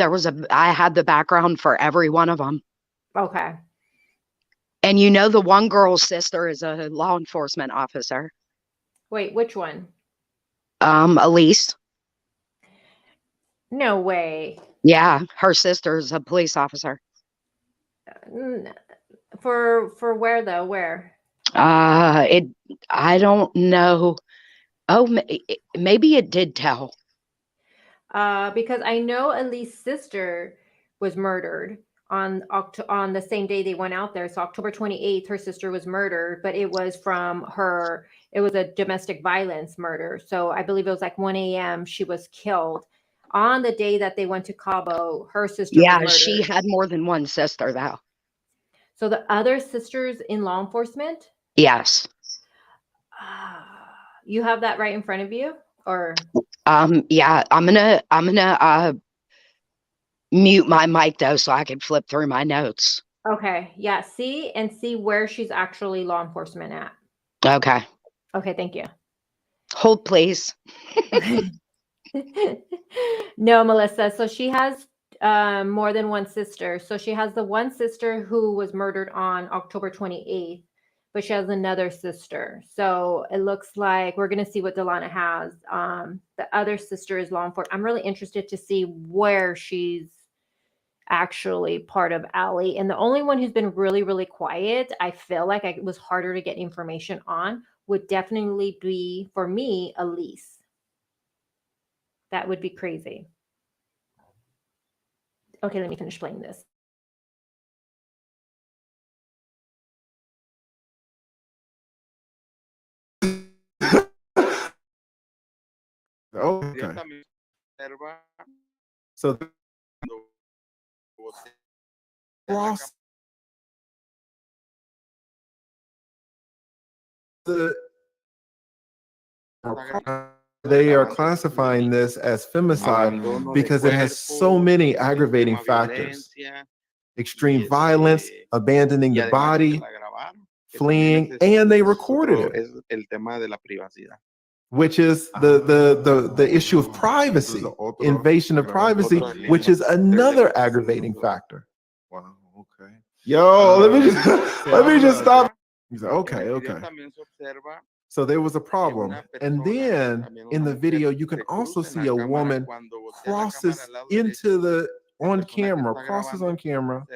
I had the background for every one of them. Okay. And you know, the one girl's sister is a law enforcement officer. Wait, which one? Alysse. No way. Yeah, her sister is a police officer. For where though? Where? I don't know. Oh, maybe it did tell. Because I know Alysse's sister was murdered on the same day they went out there. So October 28th, her sister was murdered, but it was from her. It was a domestic violence murder. So I believe it was like 1 a.m. She was killed. On the day that they went to Cabo, her sister was murdered. She had more than one sister, though. So the other sisters in law enforcement? Yes. You have that right in front of you? Or yeah, I'm gonna mute my mic though so I can flip through my notes. Okay. Yeah. See where she's actually law enforcement at. Okay. Okay, thank you. Hold, please. No, Melissa. So she has more than one sister. So she has the one sister who was murdered on October 28th, but she has another sister. So it looks like we're going to see what Delana has. The other sister is law enforcement. I'm really interested to see where she's actually part of Allie. And the only one who's been really, really quiet, I feel like it was harder to get information on, would definitely be, for me, Alysse. That would be crazy. Okay, let me finish playing this. Okay. So they are classifying this as femicide because it has so many aggravating factors: extreme violence, abandoning the body, fleeing, and they recorded it, which is the issue of privacy, invasion of privacy, which is another aggravating factor. Wow. Okay. Yo, let me just stop. He's like, okay. So there was a problem. And then in the video, you can also see a woman crosses on camera,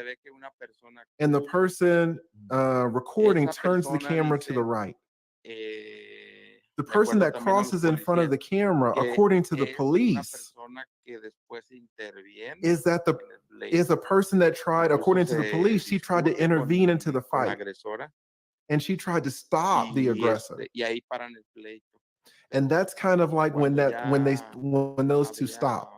and the person recording turns the camera to the right. The person that crosses in front of the camera, according to the police, is a person that tried, according to the police, she tried to intervene into the fight. And she tried to stop the aggressor. And that's kind of like when those two stop.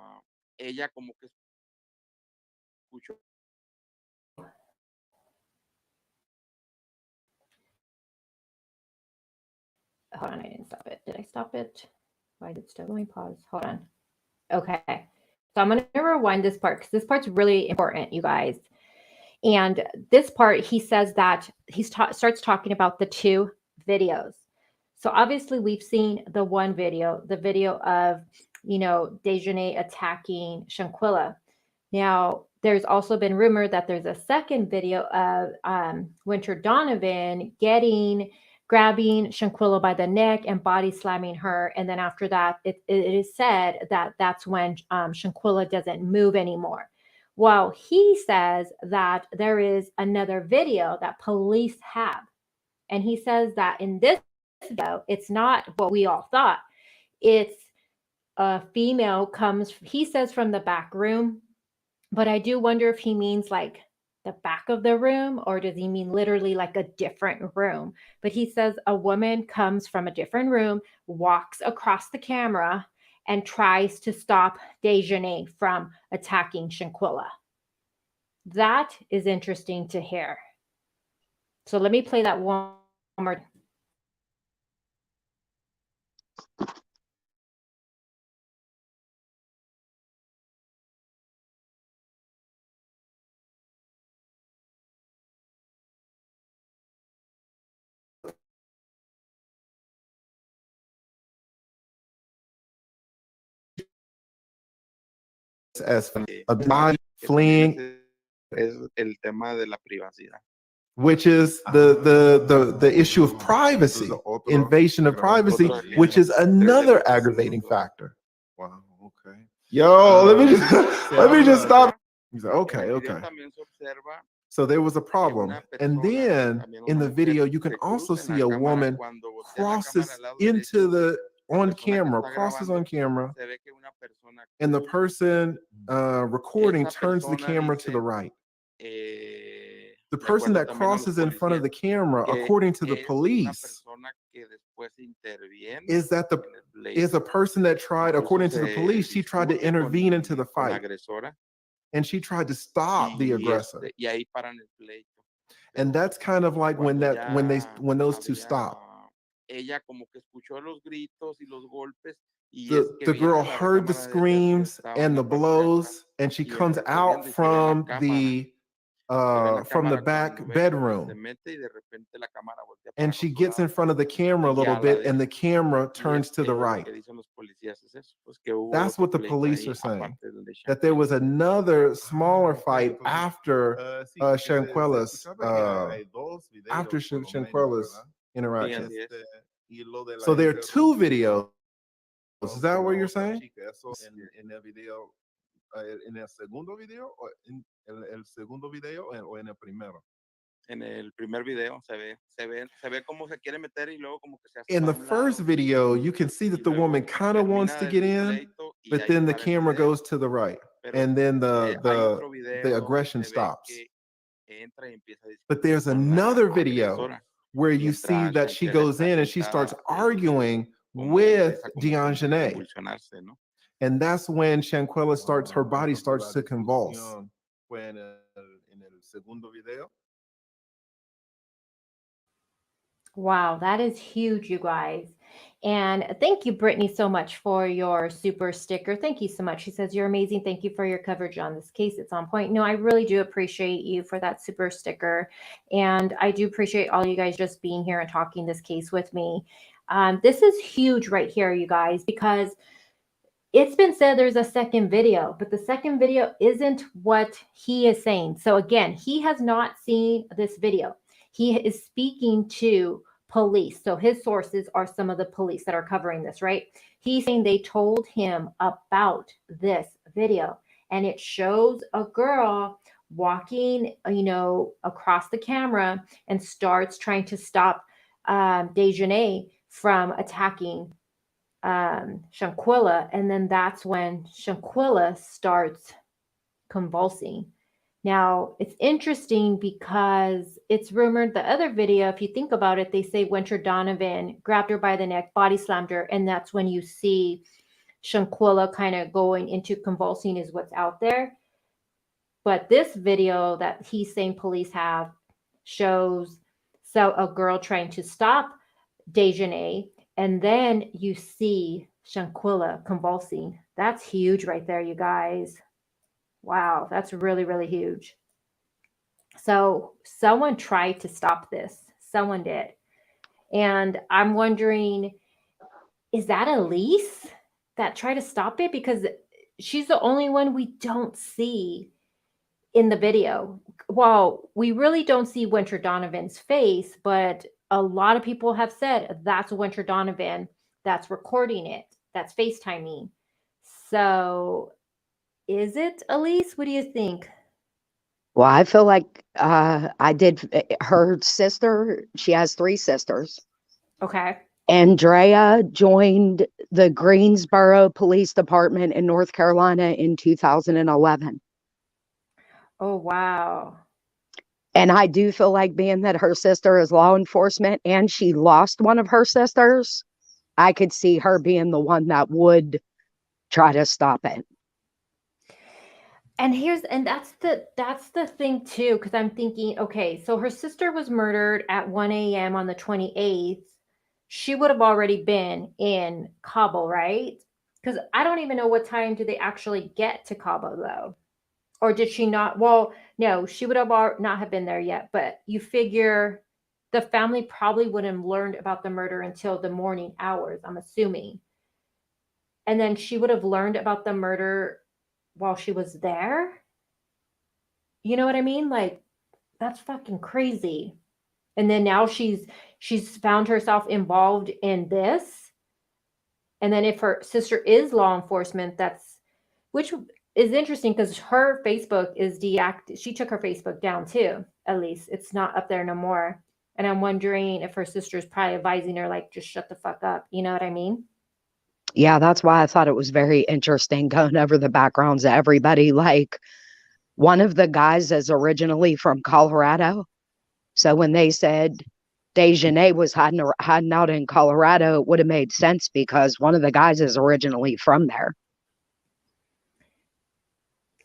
Hold on, I didn't stop it. Did I stop it? Why is it still going? Pause. Hold on. Okay. So I'm going to rewind this part because this part's really important, you guys. And this part, he says that he starts talking about the two videos. So obviously we've seen the one video, the video of, Dejanay attacking Shanquilla. Now, there's also been rumored that there's a second video of Winter Donovan grabbing Shanquilla by the neck and body slamming her. And then after that, it is said that that's when Shanquilla doesn't move anymore. Well, he says that there is another video that police have. And he says that in this video, it's not what we all thought. It's a female he says from the back room, but I do wonder if he means like the back of the room, or does he mean literally like a different room? But he says a woman comes from a different room, walks across the camera, and tries to stop Dejanay from attacking Shanquilla. That is interesting to hear. So let me play that one more. as a body fleeing, es el tema de la privacidad. which is the issue of privacy, invasion of privacy, which is another aggravating factor. Wow, okay. Yo, let me just stop. He's like, okay. También se observa So there was a problem. And then in the video, you can also see a woman crosses into on camera, and the person recording turns the camera to the right. The person that crosses in front of the camera, according to the police, is a person that tried, according to the police, she tried to intervene into the fight. And she tried to stop the aggressor. And that's kind of like when those two stop. The girl heard the screams and the blows, and she comes out from the back bedroom, and she gets in front of the camera a little bit, and the camera turns to the right. That's what the police are saying, that there was another smaller fight after Shanquella's interaction. So there are two videos. Is that what you're saying? En el video, en el segundo video, o en el segundo video o en el primero. En el primer video se ve cómo se quiere meter y luego como que se hace. In the first video, you can see that the woman kind of wants to get in, but then the camera goes to the right, and then the aggression stops. But there's another video where you see that she goes in and she starts arguing with Dianjane. And that's when Shanquella her body starts to convulse. En el segundo video. Wow, that is huge, you guys. And thank you, Brittany, so much for your super sticker. Thank you so much. She says, you're amazing. Thank you for your coverage on this case. It's on point. No, I really do appreciate you for that super sticker. And I do appreciate all you guys just being here and talking this case with me. This is huge right here, you guys, because it's been said there's a second video, but the second video isn't what he is saying. So again, he has not seen this video. He is speaking to police. So his sources are some of the police that are covering this, right? He's saying they told him about this video, and it shows a girl walking, across the camera and starts trying to stop Dejanay from attacking Shanquella. And then that's when Shanquella starts convulsing. Now, it's interesting because it's rumored the other video, if you think about it, they say Winter Donovan grabbed her by the neck, body slammed her, and that's when you see Shanquella kind of going into convulsing is what's out there. But this video that he's saying police have shows a girl trying to stop Dejanay, and then you see Shanquella convulsing. That's huge right there, you guys. Wow, that's really, really huge. So someone tried to stop this. Someone did. And I'm wondering, is that Alysse that tried to stop it? Because she's the only one we don't see in the video. Well, we really don't see Winter Donovan's face, but a lot of people have said that's Winter Donovan that's recording it, that's FaceTiming. So is it Alysse? What do you think? Well, I feel like her sister, she has 3 sisters. Okay. Andrea joined the Greensboro Police Department in North Carolina in 2011. Oh, wow. And I do feel like, being that her sister is law enforcement and she lost one of her sisters, I could see her being the one that would try to stop it. And that's the thing too, because I'm thinking, okay, so her sister was murdered at 1 a.m. on the 28th. She would have already been in Cabo, right? Because I don't even know what time did they actually get to Cabo though. Or did she not? Well, no, she would have not have been there yet, but you figure the family probably wouldn't have learned about the murder until the morning hours, I'm assuming. And then she would have learned about the murder while she was there. You know what I mean? Like, that's fucking crazy. And then now she's found herself involved in this. And then if her sister is law enforcement, which is interesting because her Facebook is deactivated. She took her Facebook down too, at least. It's not up there no more. And I'm wondering if her sister's probably advising her, like, just shut the fuck up. You know what I mean? Yeah, that's why I thought it was very interesting going over the backgrounds of everybody. Like, one of the guys is originally from Colorado. So when they said Dejanay was hiding out in Colorado, it would have made sense because one of the guys is originally from there.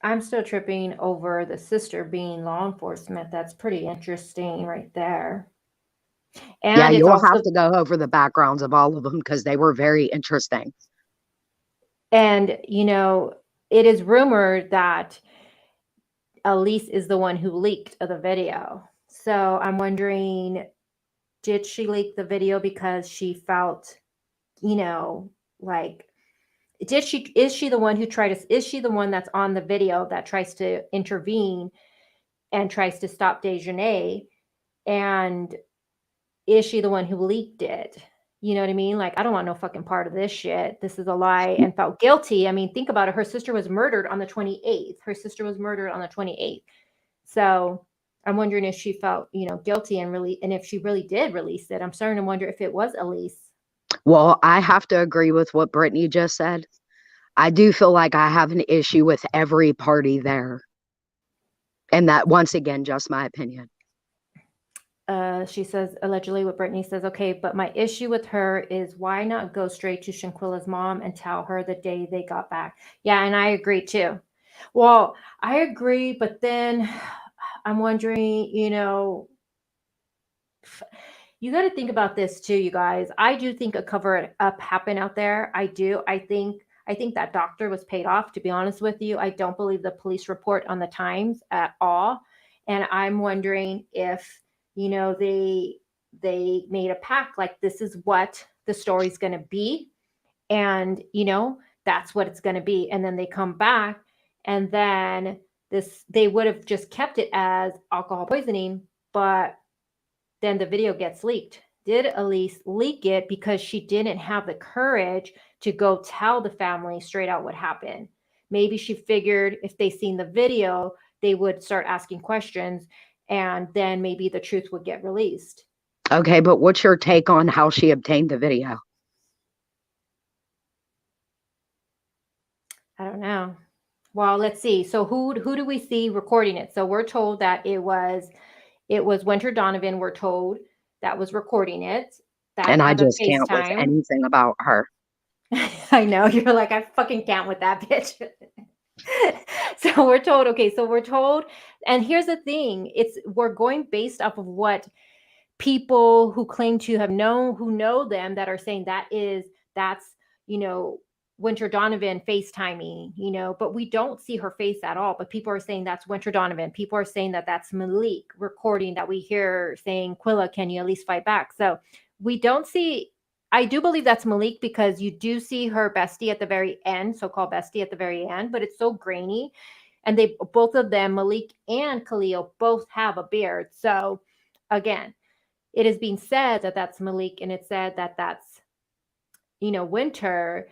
I'm still tripping over the sister being law enforcement. That's pretty interesting right there. And yeah, you'll also, have to go over the backgrounds of all of them because they were very interesting. And, you know, it is rumored that Alysse is the one who leaked the video. So I'm wondering, did she leak the video because she felt, you know, like, is she the one is she the one that's on the video that tries to intervene and tries to stop Dejanay? And is she the one who leaked it? You know what I mean? Like, I don't want no fucking part of this shit. This is a lie, and felt guilty. I mean, think about it. Her sister was murdered on the 28th. So I'm wondering if she felt, you know, guilty and if she really did release it. I'm starting to wonder if it was Alysse. Well, I have to agree with what Brittany just said. I do feel like I have an issue with every party there. And that, once again, just my opinion. She says, allegedly what Brittany says, okay, but my issue with her is why not go straight to Shanquilla's mom and tell her the day they got back? Yeah, and I agree too. Well, I agree, but then I'm wondering, you know, you got to think about this too, you guys. I do think a cover up happened out there. I do. I think that doctor was paid off, to be honest with you. I don't believe the police report on the Times at all. And I'm wondering if, you know, they made a pact, like, this is what the story's going to be. And, you know, that's what it's going to be. And then they come back and then they would have just kept it as alcohol poisoning, but then the video gets leaked. Did Alysse leak it because she didn't have the courage to go tell the family straight out what happened? Maybe she figured if they seen the video, they would start asking questions, and then maybe the truth would get released. Okay, but what's your take on how she obtained the video? I don't know. Well, let's see. So who do we see recording it? So we're told that it was Winter Donovan, we're told, that was recording it. And I just can't with anything about her. I know. You're like, I fucking can't with that bitch. So we're told, and here's the thing, we're going based off of what people who claim to have who know them, that are saying that's, you know, Winter Donovan FaceTiming, you know, but we don't see her face at all. But people are saying that's Winter Donovan. People are saying that that's Malik recording, that we hear saying, Quilla, can you at least fight back? So we don't see, I do believe that's Malik, because you do see her bestie at the very end, so-called bestie at the very end, but it's so grainy. And both of them, Malik and Khalil, both have a beard. So again, it is being said that that's Malik, and it's said that that's, you know, Winter.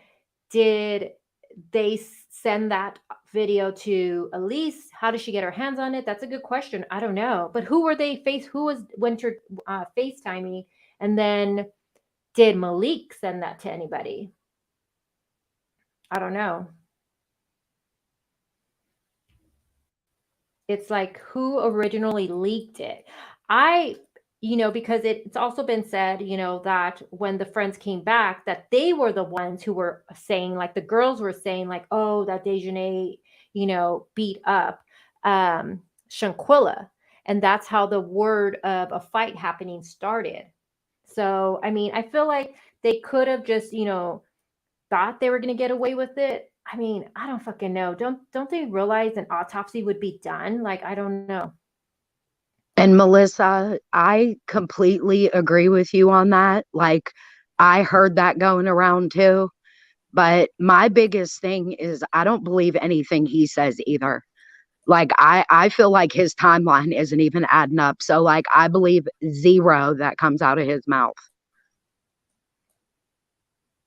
Did they send that video to Alysse? How did she get her hands on it? That's a good question. I don't know. But who was Winter FaceTiming? And then did Malik send that to anybody? I don't know. It's like, who originally leaked it? You know, because it's also been said, you know, that when the friends came back, that they were the ones who were saying, like, the girls were saying, like, oh, that Dejanay, you know, beat up Shanquilla. And that's how the word of a fight happening started. So, I mean, I feel like they could have just, you know, thought they were going to get away with it. I mean, I don't fucking know. Don't they realize an autopsy would be done? Like, I don't know. And Melissa, I completely agree with you on that. Like, I heard that going around too. But my biggest thing is I don't believe anything he says either. Like, I feel like his timeline isn't even adding up. So, like, I believe zero that comes out of his mouth.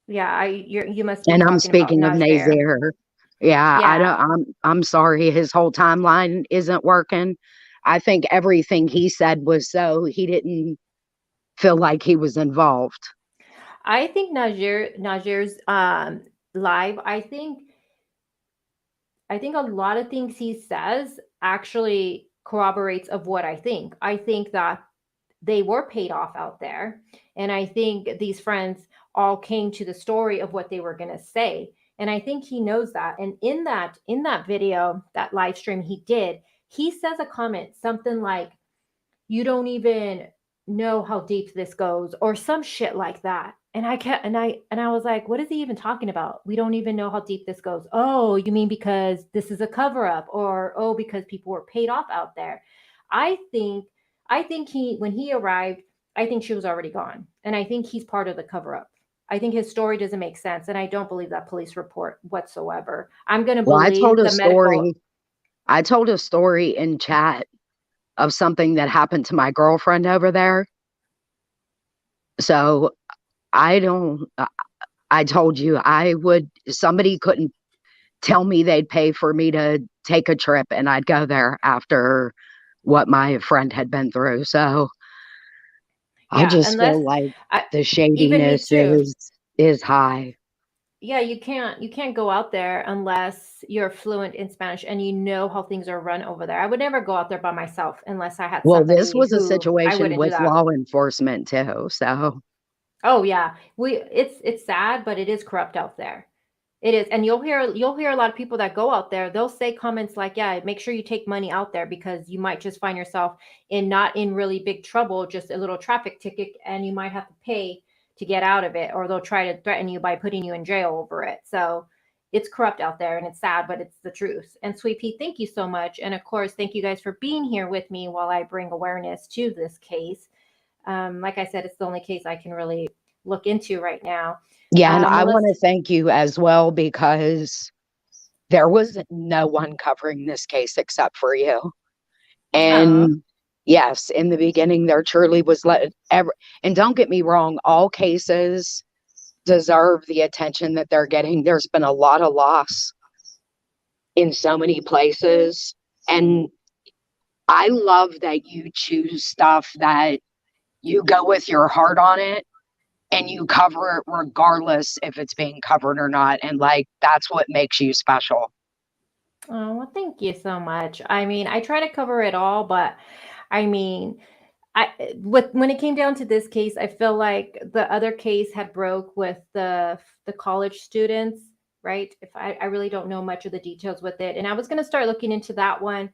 Yeah, you must be And I'm talking about speaking of Najir. Nazir. Yeah, Yeah. I'm sorry his whole timeline isn't working. I think everything he said was so he didn't feel like he was involved. I think Najir's live, I think a lot of things he says actually corroborates of what I think. I think that they were paid off out there, and I think these friends all came to the story of what they were going to say, and I think he knows that. And in that video, that live stream he did, he says a comment, something like, you don't even know how deep this goes, or some shit like that. And I was like, what is he even talking about? We don't even know how deep this goes. Oh, you mean because this is a cover up, or oh, because people were paid off out there. I think when he arrived, I think she was already gone. And I think he's part of the cover up. I think his story doesn't make sense, and I don't believe that police report whatsoever. I'm going to Well, believe the medical. I told a story in chat of something that happened to my girlfriend over there. So I told you somebody couldn't tell me they'd pay for me to take a trip and I'd go there after what my friend had been through. So Yeah, I just unless feel like the even me shadiness too. is high. Yeah, you can't go out there unless you're fluent in Spanish and you know how things are run over there. I would never go out there by myself unless I had Well, this somebody was a who I situation wouldn't do with that. law enforcement too. So Oh yeah, it's sad, but it is corrupt out there. It is, and you'll hear a lot of people that go out there. They'll say comments like, "Yeah, make sure you take money out there because you might just find yourself not in really big trouble, just a little traffic ticket, and you might have to pay to get out of it, or they'll try to threaten you by putting you in jail over it." So it's corrupt out there, and it's sad, but it's the truth. And Sweet Pea, thank you so much, and of course, thank you guys for being here with me while I bring awareness to this case. Like I said, it's the only case I can really look into right now. yeah, and I Melissa, want to thank you as well because there was no one covering this case except for you. And yes, in the beginning, there truly was and don't get me wrong, all cases deserve the attention that they're getting. There's been a lot of loss in so many places. And I love that you choose stuff that you go with your heart on it and you cover it regardless if it's being covered or not. And like, that's what makes you special. Oh, well, thank you so much. I mean, I try to cover it all, but I mean, when it came down to this case, I feel like the other case had broke with the college students, right? If I really don't know much of the details with it, and I was going to start looking into that one,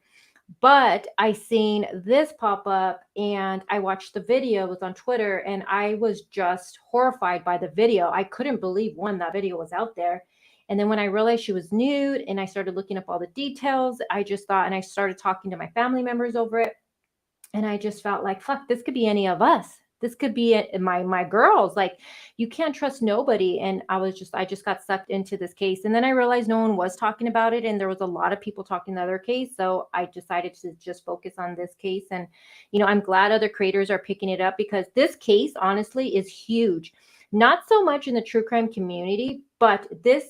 but I seen this pop up and I watched the video. It was on Twitter, and I was just horrified by the video. I couldn't believe, one, that video was out there. And then when I realized she was nude and I started looking up all the details, I just thought, and I started talking to my family members over it. And I just felt like, fuck, this could be any of us. This could be my girls. Like, you can't trust nobody. And I just got sucked into this case. And then I realized no one was talking about it. And there was a lot of people talking the other case. So I decided to just focus on this case. And, I'm glad other creators are picking it up because this case, honestly, is huge. Not so much in the true crime community, but this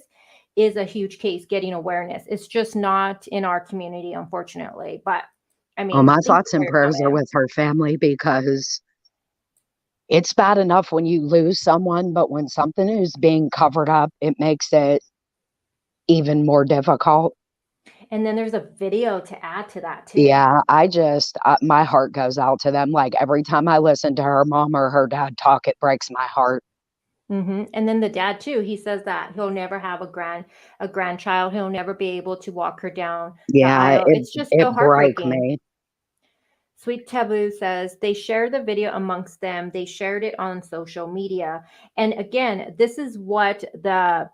is a huge case getting awareness. It's just not in our community, unfortunately. But I mean, Well, my thoughts and prayers are with her family because it's bad enough when you lose someone, but when something is being covered up, it makes it even more difficult. And then there's a video to add to that too. Yeah, my heart goes out to them. Like every time I listen to her mom or her dad talk, it breaks my heart. Mm-hmm. And then the dad too, he says that he'll never have a grandchild. He'll never be able to walk her down the aisle. It's just so heartbreaking. Me. Sweet Taboo says they shared the video amongst them. They shared it on social media. And again, this is what the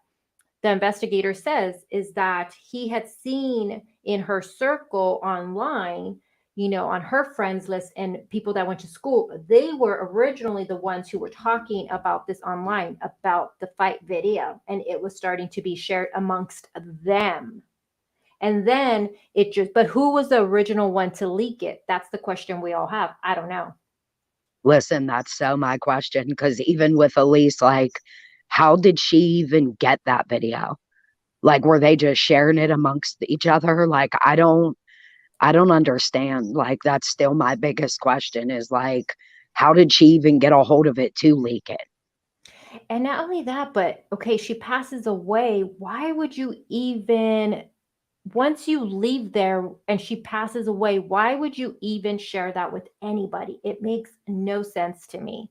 investigator says, is that he had seen in her circle online, on her friends list and people that went to school, they were originally the ones who were talking about this online, about the fight video, and it was starting to be shared amongst them. And then but who was the original one to leak it? That's the question we all have. I don't know. Listen, that's so my question, because even with Alysse, like, how did she even get that video? Like, were they just sharing it amongst each other? Like, I don't understand. Like, that's still my biggest question is, like, how did she even get a hold of it to leak it? And not only that, but okay, she passes away. Why would you even, once you leave there and she passes away, why would you even share that with anybody? It makes no sense to me.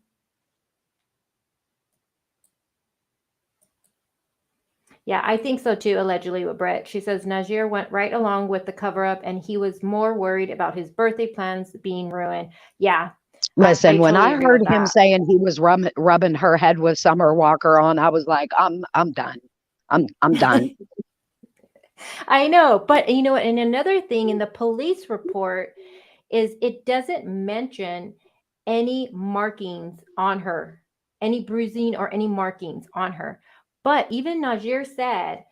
Yeah, I think so too, allegedly, with Brett. She says Najir went right along with the cover-up and he was more worried about his birthday plans being ruined. Yeah. Listen, when totally I agree heard with him that. saying he was rubbing her head with Summer Walker on, I was like, I'm done. I'm done. I know, but and another thing in the police report is it doesn't mention any markings on her, any bruising or any markings on her. But even Najir said,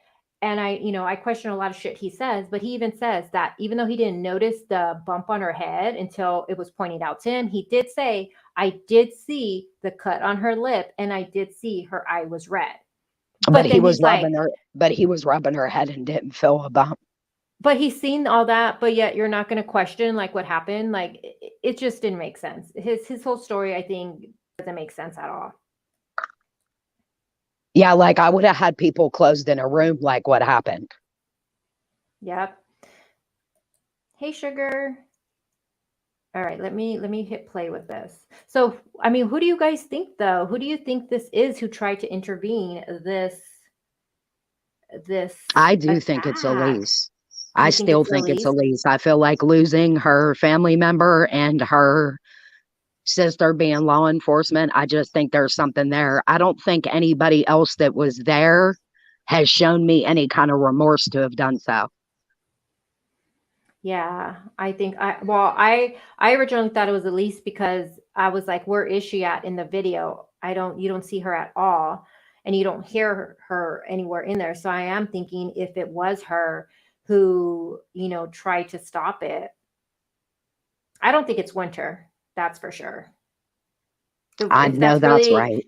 and I question a lot of shit he says, but he even says that even though he didn't notice the bump on her head until it was pointed out to him, he did say, I did see the cut on her lip and I did see her eye was red. But he was rubbing her head and didn't feel a bump. But he's seen all that, but yet you're not going to question like what happened. Like it just didn't make sense. His whole story, I think, doesn't make sense at all. Yeah, like I would have had people closed in a room. Like, what happened? Yep. Hey, sugar. All right, let me hit play with this. So, I mean, who do you guys think though? Who do you think this is who tried to intervene? This I do think it's Alysse. I think still it's think it's Alysse? Alysse. I feel like losing her family member and her sister being law enforcement, I just think there's something there. I don't think anybody else that was there has shown me any kind of remorse to have done so. Yeah, I think I originally thought it was Alysse because I was like, where is she at in the video? You don't see her at all, and you don't hear her anywhere in there. So I am thinking if it was her who, tried to stop it. I don't think it's Winter. That's for sure. I know that's right.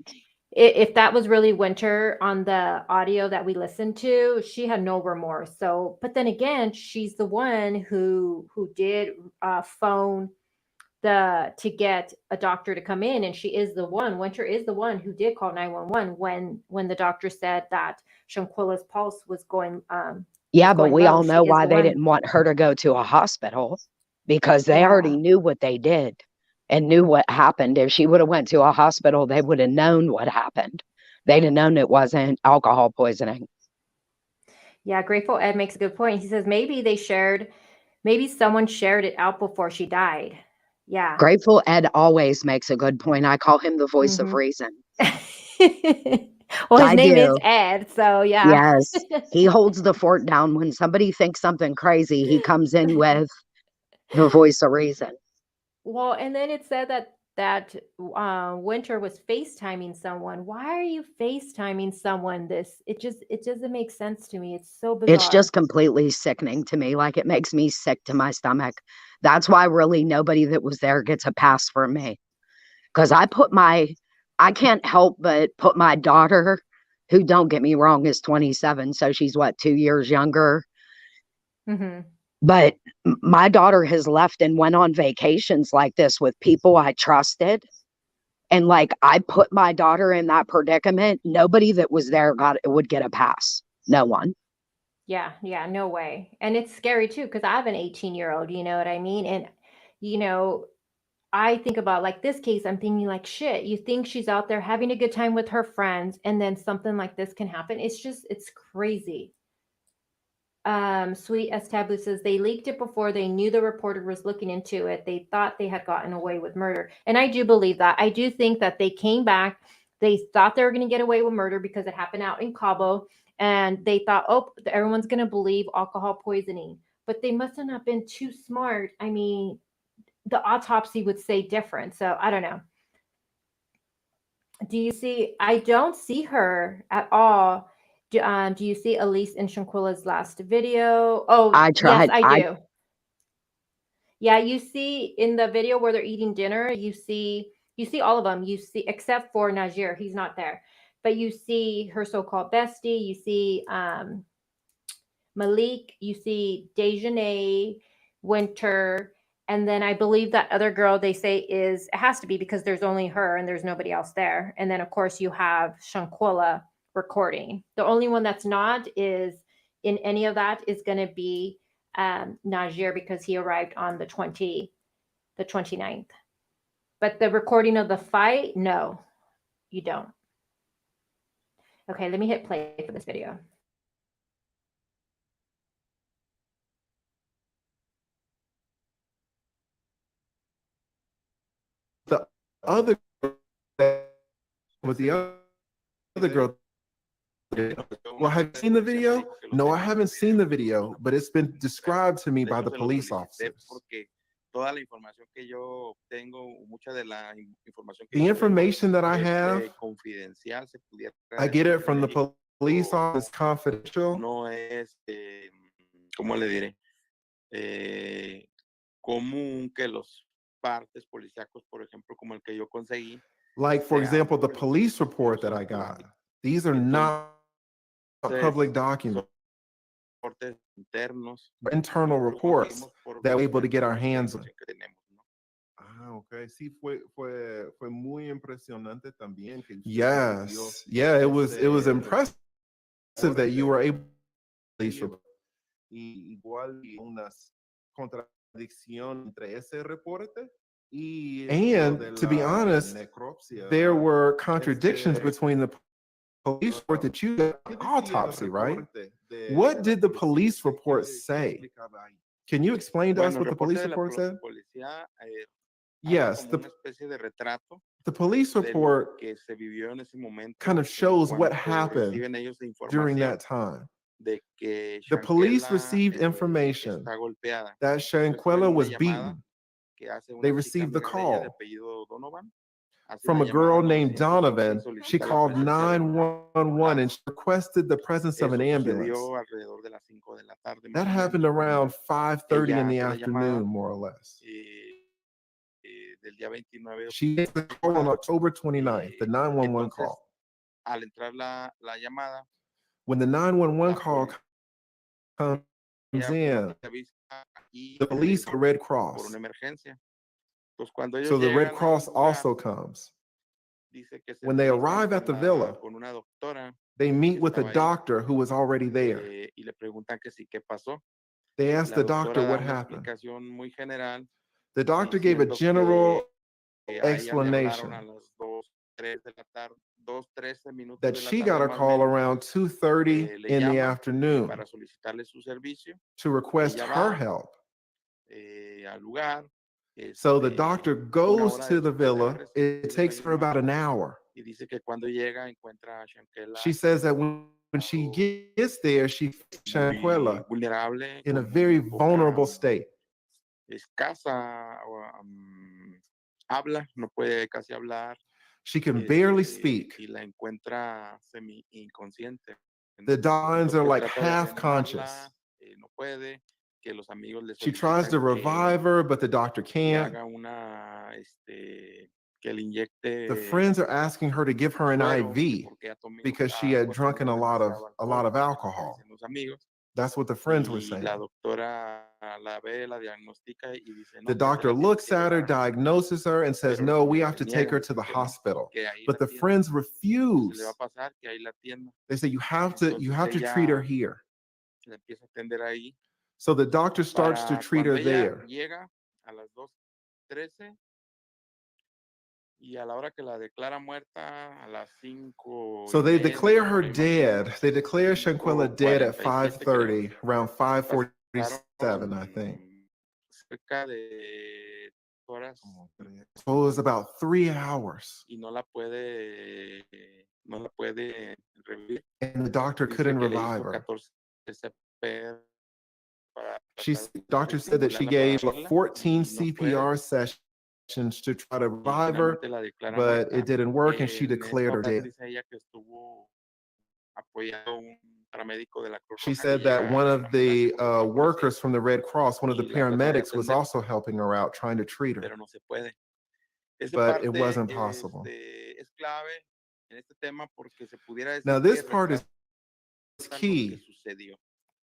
If that was really Winter on the audio that we listened to, she had no remorse. So, but then again, she's the one who did phone to get a doctor to come in, and she is the one. Winter is the one who did call 911 when the doctor said that Shanquilla's pulse was going. Yeah, but we all know why they didn't want her to go to a hospital, because they already knew what they did and knew what happened. If she would have went to a hospital, they would have known what happened. They'd have known it wasn't alcohol poisoning. Yeah, Grateful Ed makes a good point. He says maybe someone shared it out before she died. Yeah. Grateful Ed always makes a good point. I call him the voice of reason. Well, his name is Ed, so yeah. Yes. He holds the fort down. When somebody thinks something crazy, he comes in with the voice of reason. Well, and then it said that Winter was FaceTiming someone. Why are you FaceTiming someone? It doesn't make sense to me. It's so bizarre. It's just completely sickening to me. Like, it makes me sick to my stomach. That's why really nobody that was there gets a pass from me. Because I can't help but put my daughter, who, don't get me wrong, is 27. So she's 2 years younger. Mm-hmm. But my daughter has left and went on vacations like this with people I trusted. And like, I put my daughter in that predicament. Nobody that was there would get a pass. No one. Yeah, no way. And it's scary too, because I have an 18-year-old, you know what I mean? And, I think about like this case, I'm thinking like, shit, you think she's out there having a good time with her friends and then something like this can happen. It's crazy. Sweet S Taboo says they leaked it before they knew the reporter was looking into it. They thought they had gotten away with murder. And I do believe that. I do think that they came back. They thought they were going to get away with murder because it happened out in Cabo. And they thought, oh, everyone's going to believe alcohol poisoning. But they must have not been too smart. I mean, the autopsy would say different. So I don't know. Do you see? I don't see her at all. Do you see Alysse and Shanquilla's last video? Oh, I yes, tried. I do. Yeah, you see in the video where they're eating dinner, you see all of them. You see, except for Najir, he's not there. But you see her so-called bestie. You see Malik. You see Dejanay, Winter, and then I believe that other girl they say it has to be because there's only her and there's nobody else there. And then of course you have Shanquilla recording. The only one that's not is in any of that is going to be Najir because he arrived on the 29th. But the recording of the fight, no, you don't. Okay, let me hit play for this video. The other with the other girl. Well, have you seen the video? No, I haven't seen the video, but it's been described to me by the police officers. The information that I have, I get it from the police office, confidential. No es, ¿cómo le diré? Común que los partes policíacos, por ejemplo, como el que yo conseguí. Like, for example, the police report that I got. These are not public documents. Internal reports that we're able to get our hands on. Okay. Sí, fue muy impresionante también. Yes. Yeah, it was impressive that you were able to. Igual unas contradicción entre ese reporte. And to be honest, there were contradictions between the police report that you got on autopsy, right? What did the police report say? Can you explain to us what the police report said? Yes, the police report kind of shows what happened during that time. The police received information that Shanquilla was beaten. They received the call from a girl named Donovan. She called 911 and she requested the presence of an ambulance. That happened around 5:30 in the afternoon, more or less. She gets the call on October 29th, the 911 call. When the 911 call comes in, the police, the Red Cross. So the Red Cross also comes. When they arrive at the villa, they meet with a doctor who was already there. They ask the doctor what happened. The doctor gave a general explanation that she got a call around 2:30 in the afternoon to request her help. So the doctor goes to the villa. It takes her about an hour. She says that when she gets there, she finds Shanquilla in a very vulnerable state. She can barely speak. The signs are like half conscious. She tries to revive her, but the doctor can't. The friends are asking her to give her an IV because she had drunken a lot of alcohol. That's what the friends were saying. The doctor looks at her, diagnoses her, and says, "No, we have to take her to the hospital." But the friends refuse. They say, "You have to treat her here." So the doctor starts to treat her there. So they declare her dead. They declare Shanquilla dead at 5:30, around 5:47, I think. So it was about 3 hours. And the doctor couldn't revive her. Doctor said that she gave 14 CPR sessions to try to revive her, but it didn't work, and she declared her dead. She said that one of the workers from the Red Cross, one of the paramedics, was also helping her out, trying to treat her. But it wasn't possible. Now, this part is key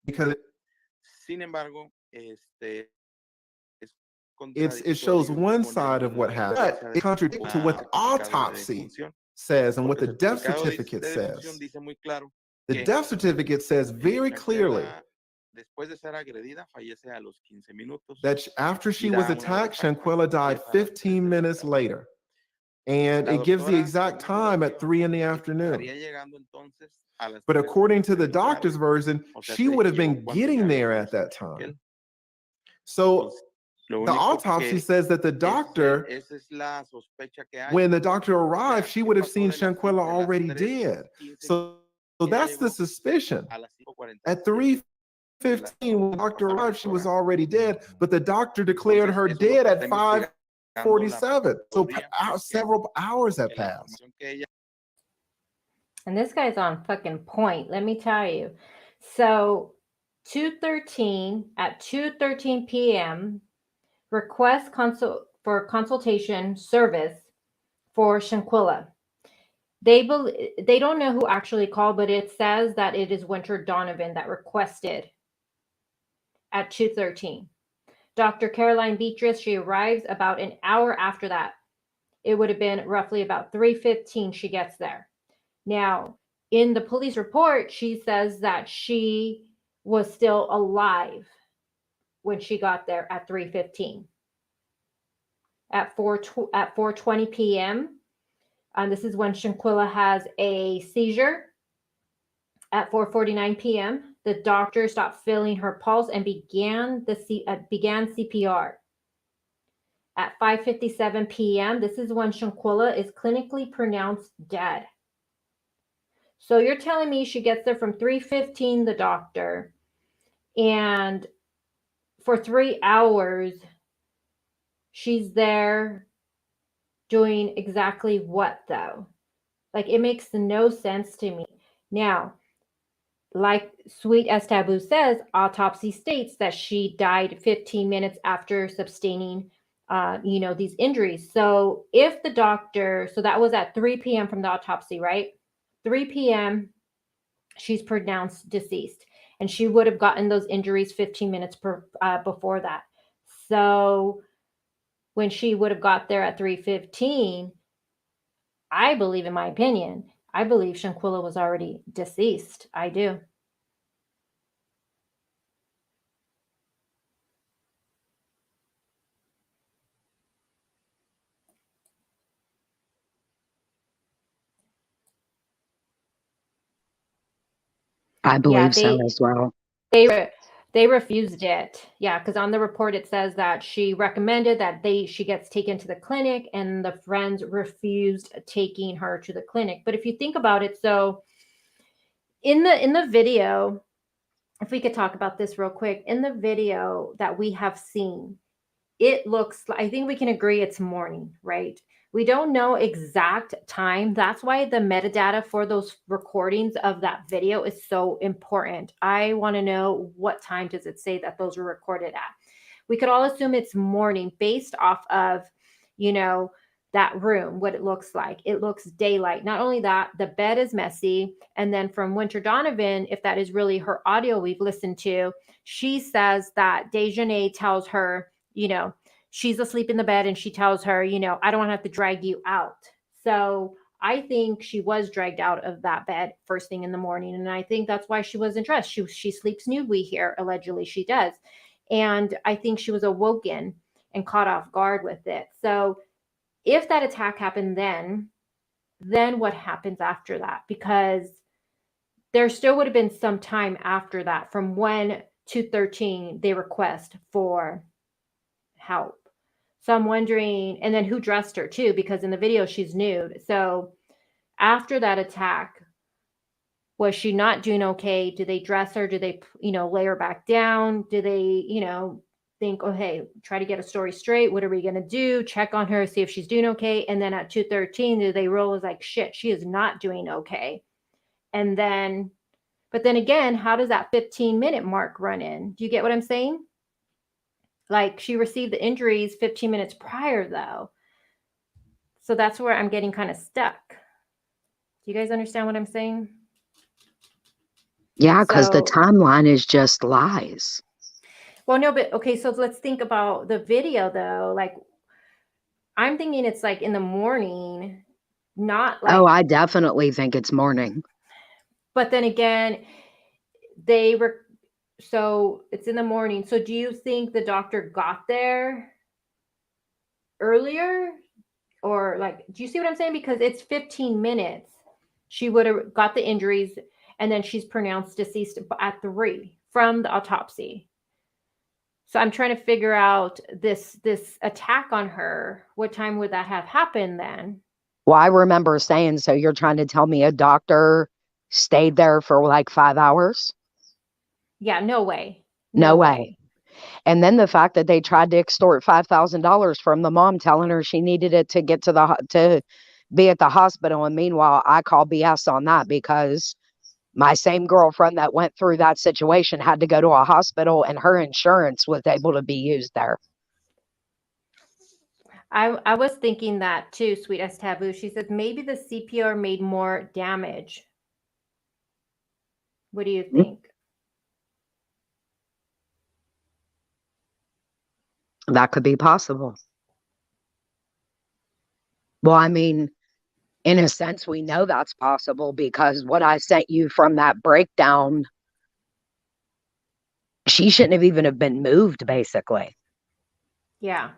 because it shows one side of what happened, but it contradicts to what the autopsy says and what the death certificate says. The death certificate says very clearly that after she was attacked, Shanquella died 15 minutes later. And it gives the exact time at 3 in the afternoon. But according to the doctor's version, she would have been getting there at that time. So the autopsy says that the doctor, when the doctor arrived, she would have seen Shanquella already dead. So that's the suspicion. At 3:15, when the doctor arrived, she was already dead, but the doctor declared her dead at 5:47. So several hours have passed. And this guy's on fucking point, let me tell you. So 2:13 at 2:13 p.m. request for consultation service for Shanquella. They don't know who actually called, but it says that it is Winter Donovan that requested at 2:13. Dr. Caroline Beatrice, she arrives about an hour after that. It would have been roughly about 3:15 she gets there. Now, in the police report, she says that she was still alive when she got there at 3:15. At 4:20 p.m., this is when Shanquella has a seizure. At 4:49 p.m., the doctor stopped feeling her pulse and began CPR. At 5:57 p.m., this is when Shanquella is clinically pronounced dead. So you're telling me she gets there from 3:15, the doctor, and for 3 hours, she's there doing exactly what, though? Like, it makes no sense to me. Now, like Sweet as Taboo says, autopsy states that she died 15 minutes after sustaining, these injuries. So if the doctor, so that was at 3 p.m. from the autopsy, right? 3 p.m., she's pronounced deceased, and she would have gotten those injuries 15 minutes before that. So when she would have got there at 3:15, I believe, in my opinion, I believe Shanquella was already deceased. I do. I believe so as well. They refused it. Yeah, because on the report it says that she recommended that she gets taken to the clinic, and the friends refused taking her to the clinic. But if you think about it, so in the video, if we could talk about this real quick, in the video that we have seen, it looks, I think we can agree it's morning, right? We don't know exact time. That's why the metadata for those recordings of that video is so important. I want to know, what time does it say that those were recorded at? We could all assume it's morning based off of, that room, what it looks like. It looks daylight. Not only that, the bed is messy. And then from Winter Donovan, if that is really her audio we've listened to, she says that Dejanay tells her, she's asleep in the bed, and she tells her, I don't want to have to drag you out. So I think she was dragged out of that bed first thing in the morning. And I think that's why she wasn't dressed. She sleeps nude, we hear, allegedly she does. And I think she was awoken and caught off guard with it. So if that attack happened then what happens after that? Because there still would have been some time after that from when 2:13 they request for help. So I'm wondering, and then who dressed her too, because in the video she's nude. So after that attack, Was she not doing okay? Do they dress her? Do they, lay her back down? Do they, think, oh, hey, try to get a story straight. What are we going to do? Check on her, see if she's doing okay. And then at 2:13, do they roll as like, shit, she is not doing okay. And then, but then again, how does that 15-minute mark run in? Do you get what I'm saying? Like, she received the injuries 15 minutes prior though. So that's where I'm getting kind of stuck. Do you guys understand what I'm saying? Yeah, because the timeline is just lies. Well, no, but okay, so let's think about the video though. Like, I'm thinking it's like in the morning, not like. Oh, I definitely think it's morning. But then again, so it's in the morning. So do you think the doctor got there earlier? Or like, do you see what I'm saying? Because it's 15 minutes. She would have got the injuries and then she's pronounced deceased at 3 from the autopsy. So I'm trying to figure out this attack on her. What time would that have happened then? Well, I remember saying, so you're trying to tell me a doctor stayed there for like 5 hours? Yeah, no way. No way. And then the fact that they tried to extort $5,000 from the mom, telling her she needed it to get to be at the hospital. And meanwhile, I call BS on that because my same girlfriend that went through that situation had to go to a hospital and her insurance was able to be used there. I was thinking that too, Sweet as Taboo. She said maybe the CPR made more damage. What do you think? That could be possible. Well, I mean, in a sense, we know that's possible because what I sent you from that breakdown, she shouldn't have even have been moved, basically. Yeah.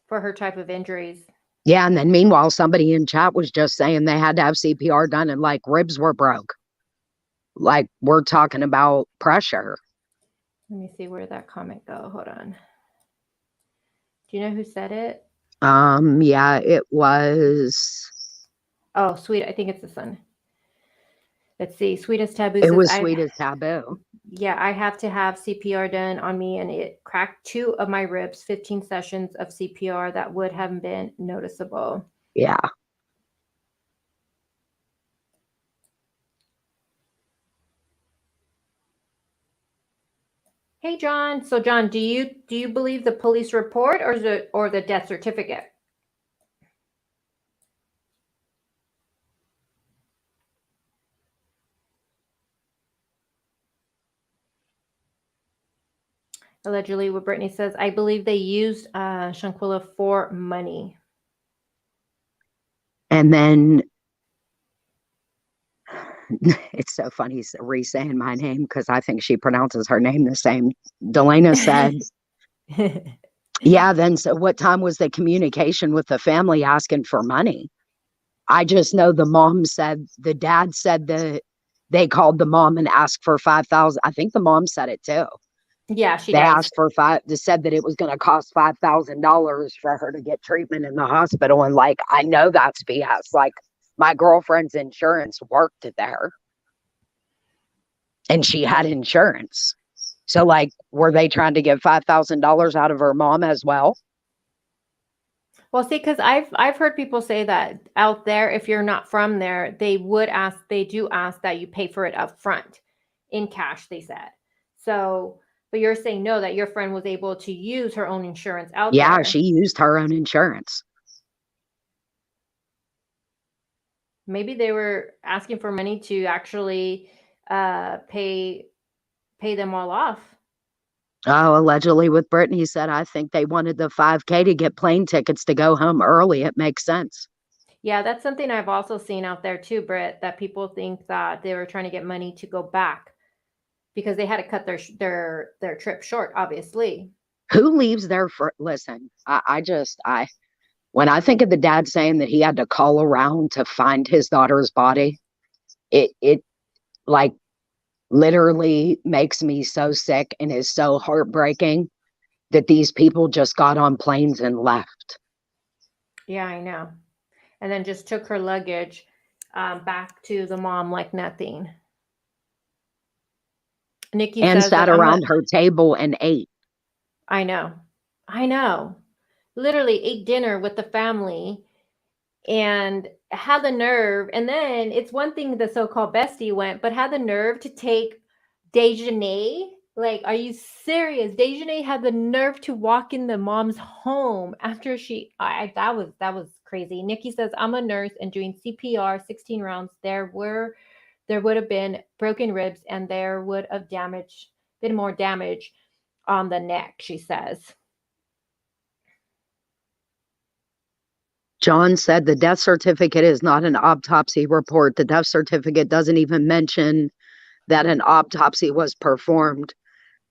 For her type of injuries. Yeah, and then meanwhile, somebody in chat was just saying they had to have CPR done and like ribs were broke. Like, we're talking about pressure. Let me see, where did that comment go? Hold on. Do you know who said it? Yeah, it was. Oh, Sweet. I think it's the son. Let's see. Sweet as Taboo. It was Sweet as Taboo. Yeah, I have to have CPR done on me, and it cracked 2 of my ribs. 15 sessions of CPR that would have been noticeable. Yeah. Hey, John. So, John, do you believe the police report or the death certificate? Allegedly, what Brittany says, I believe they used Shanquilla for money. And then it's so funny re-saying my name because I think she pronounces her name the same. Delana said, yeah, then so what time was the communication with the family asking for money? I just know the dad said that they called the mom and asked for $5,000. I think the mom said it too. Yeah, they asked for they said that it was going to cost $5,000 for her to get treatment in the hospital. And like, I know that's BS. Like, my girlfriend's insurance worked there and she had insurance. So like, were they trying to get $5,000 out of her mom as well? Well, see, because I've heard people say that out there, if you're not from there, they do ask that you pay for it up front in cash, they said. So, but you're saying no, that your friend was able to use her own insurance out there. Yeah, she used her own insurance. Maybe they were asking for money to actually pay them all off. Oh, allegedly with Brittany said, I think they wanted the $5,000 to get plane tickets to go home early. It makes sense. Yeah, that's something I've also seen out there too, Britt, that people think that they were trying to get money to go back because they had to cut their trip short, obviously. Who leaves there for, listen, when I think of the dad saying that he had to call around to find his daughter's body, it like literally makes me so sick and is so heartbreaking that these people just got on planes and left. Yeah, I know. And then just took her luggage back to the mom like nothing. Nikki And says sat that around her table and ate. I know. Literally ate dinner with the family and had the nerve. And then it's one thing the so-called bestie went, but had the nerve to take Dejanay. Like, are you serious? Dejanay had the nerve to walk in the mom's home after that was crazy. Nikki says, I'm a nurse and doing CPR 16 rounds. There would have been broken ribs and there would have been more damage on the neck, she says. John said the death certificate is not an autopsy report. The death certificate doesn't even mention that an autopsy was performed.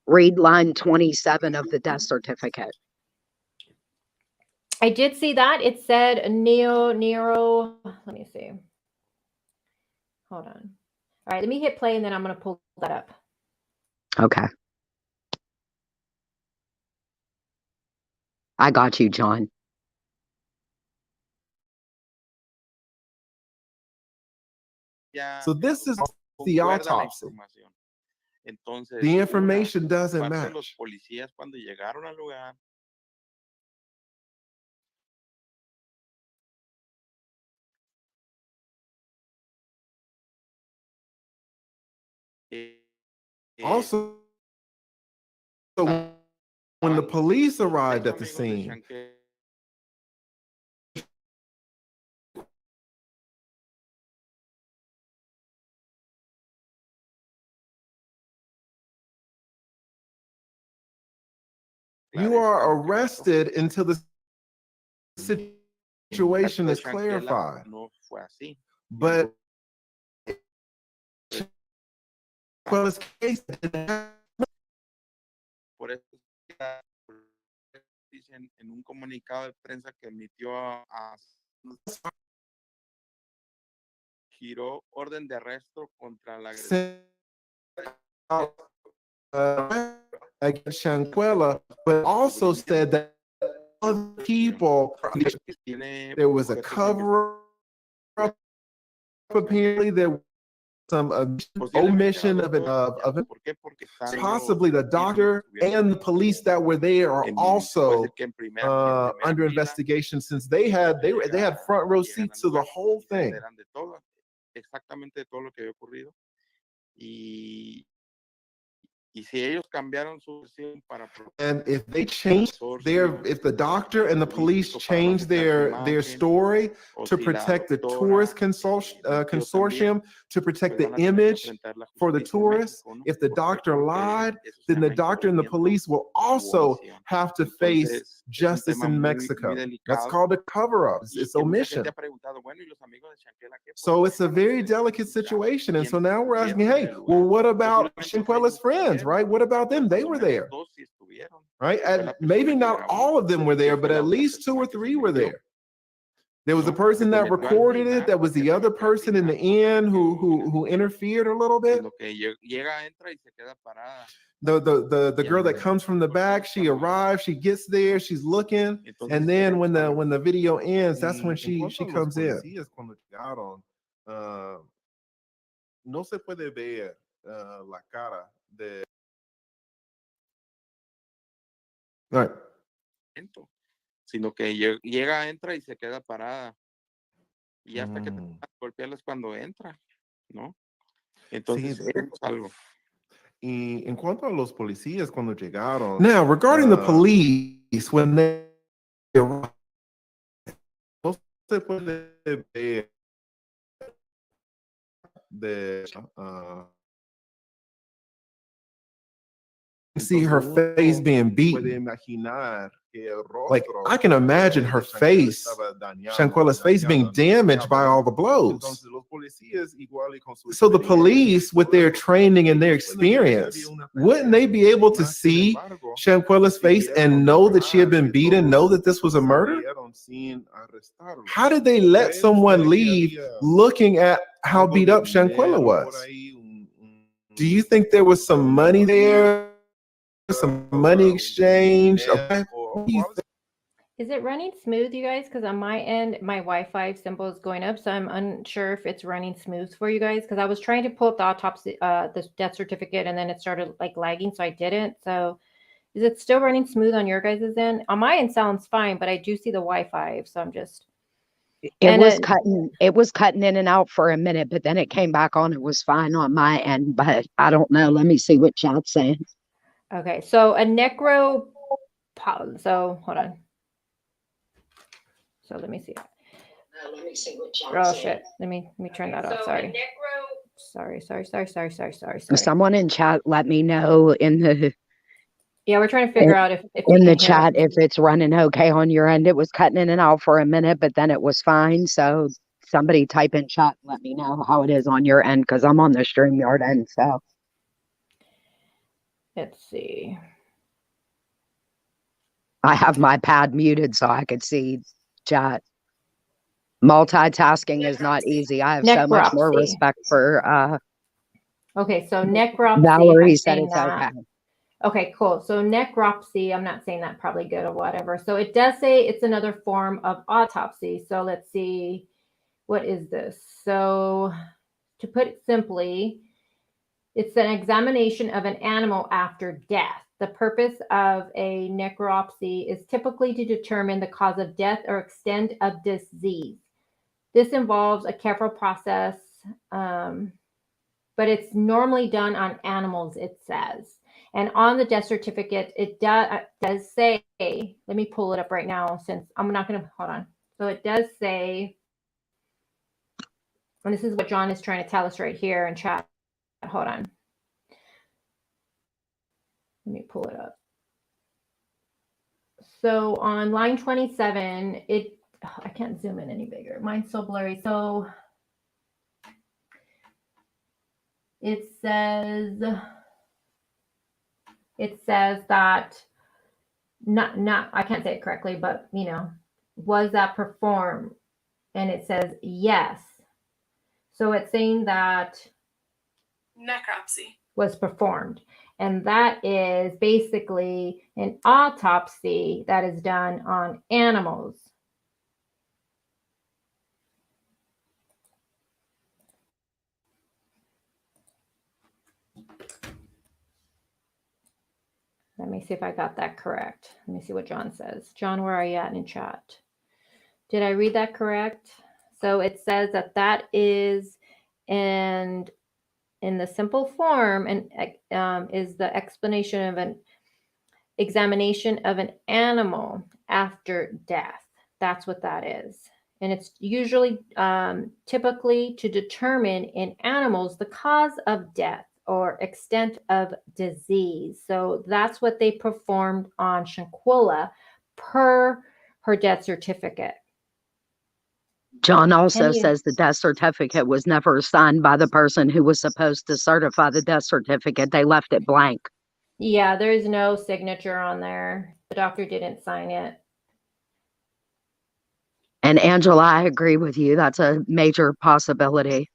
Read line 27 of the death certificate. I did see that. It said Nero. Let me see. Hold on. All right, let me hit play and then I'm going to pull that up. Okay. I got you, John. So this is the autopsy. The information doesn't match. Also, when the police arrived at the scene, you are arrested until the situation is clarified. But well, his case Por eso dicen en un comunicado de prensa que emitió giró orden de arresto contra la against Shanquella, but also said that other people, there was a cover up. Apparently, there was some omission of it. Possibly the doctor and the police that were there are also under investigation, since they had front row seats to the whole thing. Exactamente todo lo que había ocurrido. And if they changed if the doctor and the police changed their story to protect the tourist consortium, to protect the image for the tourists, if the doctor lied, then the doctor and the police will also have to face justice in Mexico. That's called a cover-up. It's omission. So it's a very delicate situation. And so now we're asking, hey, well, what about Shanquella's friends? Right? What about them? They were there, right? And maybe not all of them were there, but at least 2 or 3 were there. There was a person that recorded it. That was the other person in the end who interfered a little bit. The girl that comes from the back, she arrives, she gets there, she's looking, and then when the video ends, that's when she comes in. No se puede ver la cara de. Right. Sino que llega, entra y se queda parada. Y hasta que golpearles cuando entra, ¿no? Entonces, eso es algo. Y en cuanto a los policías cuando llegaron. Now, regarding the police, when they arrived, no se puede ver de see her face being beaten. Like, I can imagine her face, Shanquella's face, being damaged by all the blows. So the police, with their training and their experience, wouldn't they be able to see Shanquella's face and know that she had been beaten, know that this was a murder? How did they let someone leave looking at how beat up Shanquella was? Do you think there was some money there? Some money exchange? Is Is it running smooth, you guys? Because on my end, my Wi-Fi symbol is going up, so I'm unsure if it's running smooth for you guys. Because I was trying to pull up the autopsy, the death certificate, and then it started like lagging, so I didn't. So, is it still running smooth on your guys' end? On my end, sounds fine, but I do see the Wi-Fi, so I'm just. It was cutting in and out for a minute, but then it came back on. It was fine on my end, but I don't know. Let me see what chat's saying. Okay, so a necro. So hold on. So let me see. Let me see what chat's Oh saying. shit! Let me turn that off. Sorry. Sorry. Someone in chat, let me know in the. Yeah, we're trying to figure out if in the chat if it's running okay on your end. It was cutting in and out for a minute, but then it was fine. So somebody type in chat, let me know how it is on your end, because I'm on the StreamYard end. So let's see. I have my pad muted so I could see chat. Multitasking is not easy. I have so much more respect for okay, so necropsy. Valerie said it's okay. Okay, cool. So necropsy, I'm not saying that probably good or whatever. So it does say it's another form of autopsy. So let's see, what is this? So to put it simply, it's an examination of an animal after death. The purpose of a necropsy is typically to determine the cause of death or extent of disease. This involves a careful process, but it's normally done on animals, it says. And on the death certificate, it does say, let me pull it up right now since I'm not going to, hold on. So it does say, and this is what John is trying to tell us right here in chat. Hold on. Let me pull it up. So on line 27, I can't zoom in any bigger. Mine's so blurry. So it says that not I can't say it correctly, but was that performed? And it says yes. So it's saying that necropsy was performed. And that is basically an autopsy that is done on animals. Let me see if I got that correct. Let me see what John says. John, where are you at in chat? Did I read that correct? So it says that is, and in the simple form, and is the explanation of an examination of an animal after death. That's what that is. And it's usually typically to determine in animals the cause of death or extent of disease. So that's what they performed on Shanquilla per her death certificate. John also says the death certificate was never signed by the person who was supposed to certify the death certificate. They left it blank. Yeah, there's no signature on there. The doctor didn't sign it. And Angela, I agree with you. That's a major possibility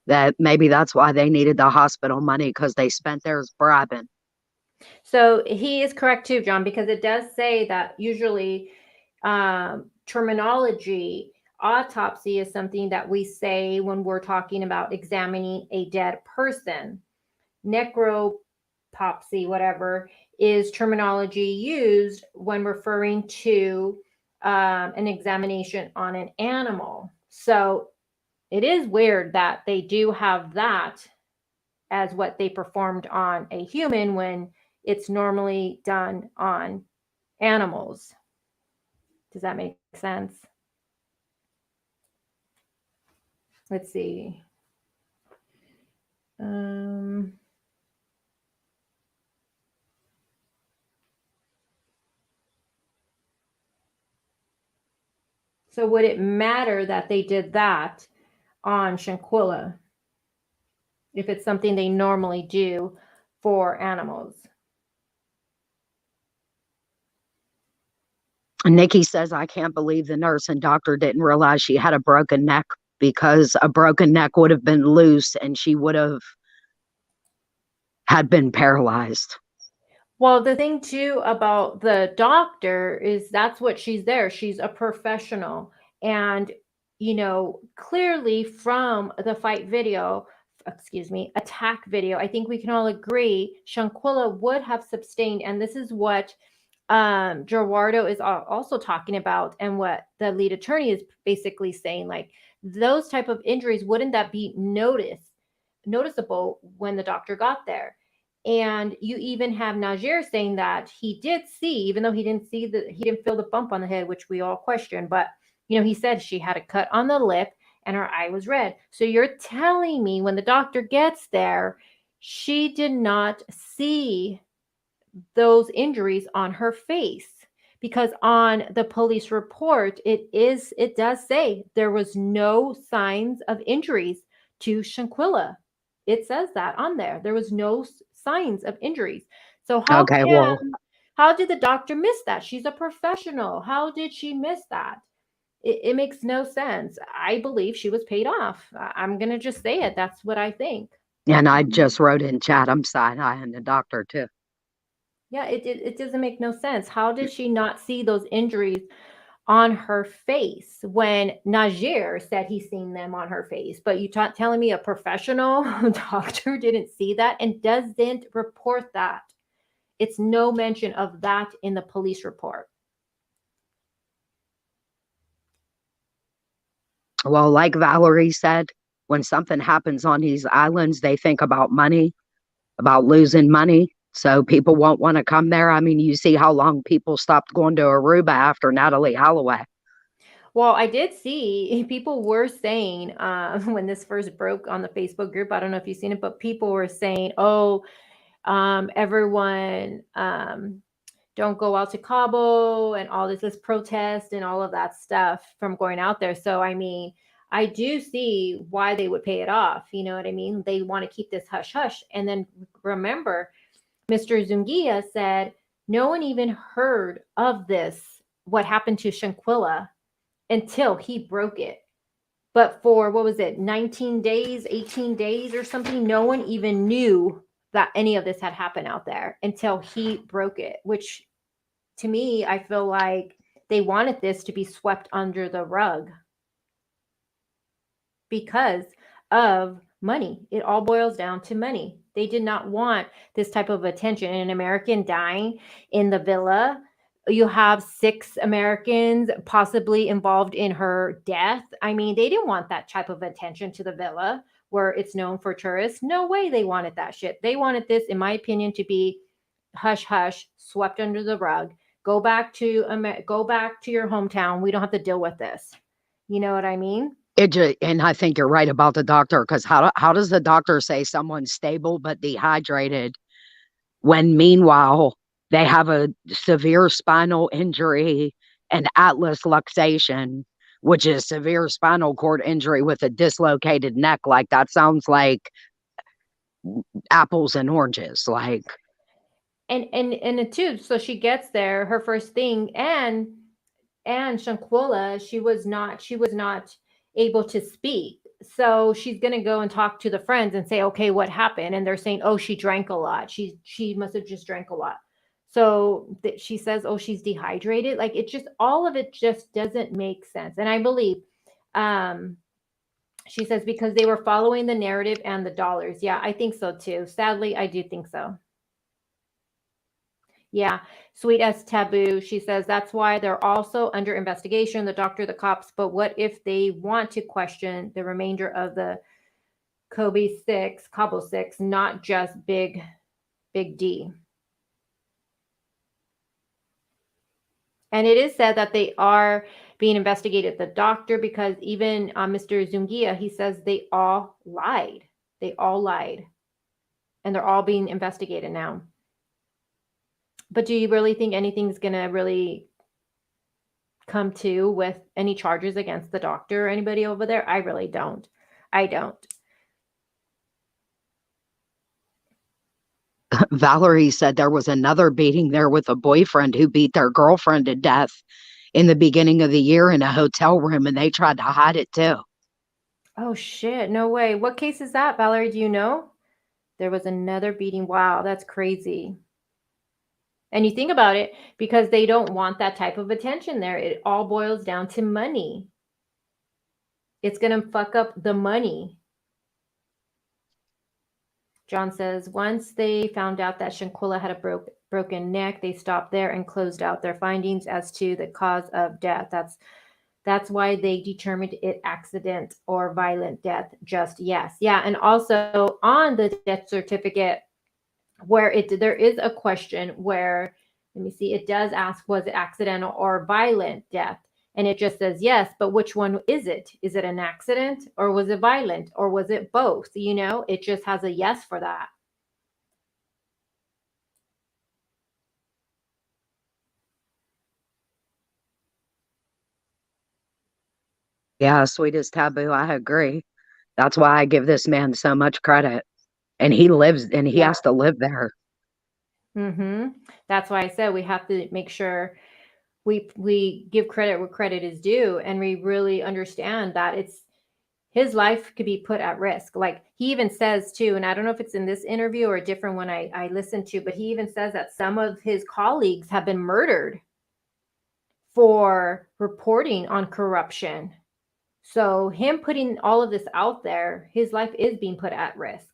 that maybe that's why they needed the hospital money, because they spent theirs bribing. So he is correct too, John, because it does say that usually terminology, autopsy is something that we say when we're talking about examining a dead person. Necropsy, whatever, is terminology used when referring to an examination on an animal. So it is weird that they do have that as what they performed on a human when it's normally done on animals. Does that make sense? Let's see. So would it matter that they did that on Shanquilla if it's something they normally do for animals? Nikki says, I can't believe the nurse and doctor didn't realize she had a broken neck, because a broken neck would have been loose and she would have had been paralyzed. Well, the thing too about the doctor is that's what she's there. She's a professional. And, clearly from the attack video, I think we can all agree Shanquilla would have sustained. And this is what Gerardo is also talking about, and what the lead attorney is basically saying, like those type of injuries, wouldn't that be noticeable when the doctor got there? And you even have Najir saying that he did see, even though he didn't feel the bump on the head, which we all question, but he said she had a cut on the lip and her eye was red. So you're telling me when the doctor gets there, she did not see those injuries on her face? Because on the police report, it does say there was no signs of injuries to Shanquilla. It says that on there. There was no signs of injuries. So how did the doctor miss that? She's a professional. How did she miss that? It makes no sense. I believe she was paid off. I'm going to just say it. That's what I think. And I just wrote in chat, I'm side-eyeing the doctor too. Yeah, it doesn't make no sense. How did she not see those injuries on her face when Najir said he's seen them on her face? But you telling me a professional doctor didn't see that and doesn't report that? It's no mention of that in the police report. Well, like Valerie said, when something happens on these islands, they think about money, about losing money. So people won't want to come there. I mean, you see how long people stopped going to Aruba after Natalie Holloway. Well, I did see people were saying when this first broke on the Facebook group, I don't know if you've seen it, but people were saying, everyone don't go out to Cabo and all this protest and all of that stuff from going out there. So, I mean, I do see why they would pay it off. You know what I mean? They want to keep this hush hush. And then remember, Mr. Zungia said no one even heard of this, what happened to Shanquilla, until he broke it. But for, 19 days, 18 days or something, no one even knew that any of this had happened out there until he broke it, which to me, I feel like they wanted this to be swept under the rug because of money. It all boils down to money. They did not want this type of attention. An American dying in the villa. You have 6 Americans possibly involved in her death. I mean, they didn't want that type of attention to the villa where it's known for tourists. No way they wanted that shit. They wanted this, in my opinion, to be hush hush, swept under the rug. Go back to your hometown. We don't have to deal with this. You know what I mean? And I think you're right about the doctor, because how does the doctor say someone's stable but dehydrated when meanwhile they have a severe spinal injury and atlas luxation, which is severe spinal cord injury with a dislocated neck? Like, that sounds like apples and oranges. Like, and too, so she gets there, her first thing, and Shanquilla, she was not able to speak. So she's going to go and talk to the friends and say, okay, what happened? And they're saying, oh, she drank a lot. She must have just drank a lot. So she says, oh, she's dehydrated. Like, all of it just doesn't make sense. And I believe, she says, because they were following the narrative and the dollars. Yeah, I think so too. Sadly, I do think so. Yeah, Sweet as Taboo. She says that's why they're also under investigation, the doctor, the cops. But what if they want to question the remainder of the Cabo 6, not just Big D? And it is said that they are being investigated, the doctor, because even Mr. Zungia, he says they all lied. They all lied. And they're all being investigated now. But do you really think anything's going to really come to with any charges against the doctor or anybody over there? I really don't. I don't. Valerie said there was another beating there with a boyfriend who beat their girlfriend to death in the beginning of the year in a hotel room, and they tried to hide it too. Oh, shit. No way. What case is that, Valerie? Do you know? There was another beating. Wow, that's crazy. And you think about it, because they don't want that type of attention there. It all boils down to money. It's going to fuck up the money. John says, once they found out that Shanquella had a broken neck, they stopped there and closed out their findings as to the cause of death. That's why they determined it accident or violent death. Just yes. Yeah. And also on the death certificate, where there is a question where, let me see, it does ask, was it accidental or violent death? And it just says yes, but which one is it? Is it an accident, or was it violent, or was it both? You know, it just has a yes for that. Yeah, sweetest taboo. I agree. That's why I give this man so much credit. And he lives, and he has to live there. That's why I said we have to make sure we give credit where credit is due, and we really understand that his life could be put at risk. Like he even says too, and I don't know if it's in this interview or a different one I listened to, but he even says that some of his colleagues have been murdered for reporting on corruption. So him putting all of this out there, his life is being put at risk.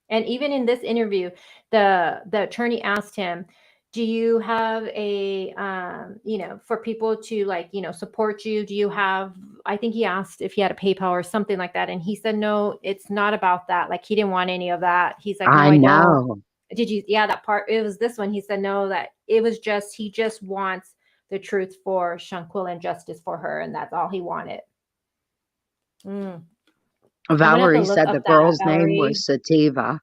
And even in this interview, the attorney asked him, do you have a, for people to support you? Do you have, I think he asked if he had a PayPal or something like that. And he said, no, it's not about that. Like he didn't want any of that. He's like, no, I know. Did you? Yeah, that part, it was this one. He said, no, that it was just, he just wants the truth for Shanquella and justice for her. And that's all he wanted. Valerie said the girl's name was Sativa.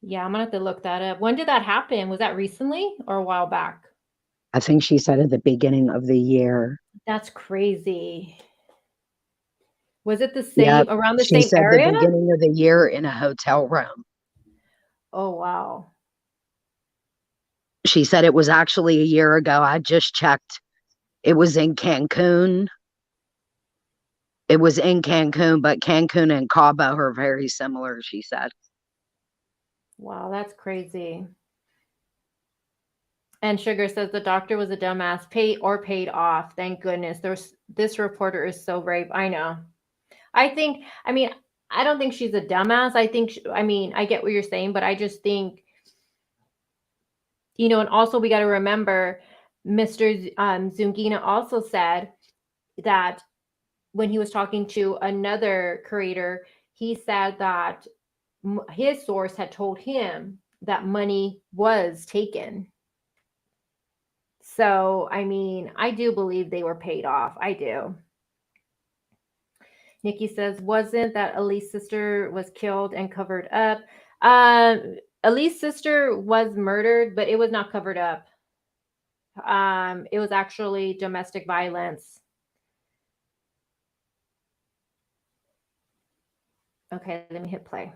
Yeah, I'm gonna have to look that up. When did that happen? Was that recently or a while back? I think she said at the beginning of the year. That's crazy. Was it the same around the same area? She said the beginning of the year in a hotel room. Oh wow. She said it was actually a year ago. I just checked. It was in Cancun. It was in Cancun, but Cancun and Cabo are very similar, she said. Wow, that's crazy. And Sugar says the doctor was a dumbass, paid off. Thank goodness. This reporter is so brave. I know. I don't think she's a dumbass. I get what you're saying, but I just think, and also we got to remember, Mr. Zungina also said that when he was talking to another creator, he said that his source had told him that money was taken. So, I do believe they were paid off. I do. Nikki says, wasn't that Alysse's sister was killed and covered up? Alysse's sister was murdered, but it was not covered up. It was actually domestic violence. Okay, let me hit play.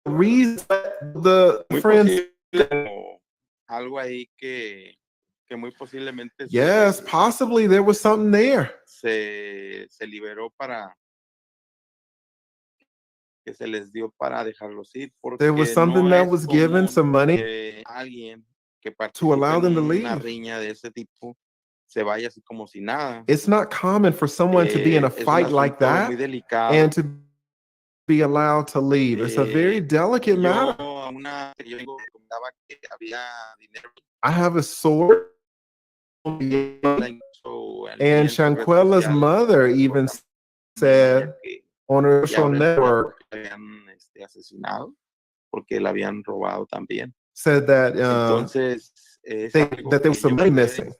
Reason the friends. Algo ahí que muy posiblemente. Yes, possibly there was something there. Se liberó para. Que se les dio para dejarlos ir. There was something that was given, some money, to allow them to leave. Una riña de ese tipo se vaya así como si nada. It's not common for someone to be in a fight like that and to be allowed to leave. It's a very delicate matter. I have a sword, and Shanquella's mother even said on her social network, said that that there was some money missing.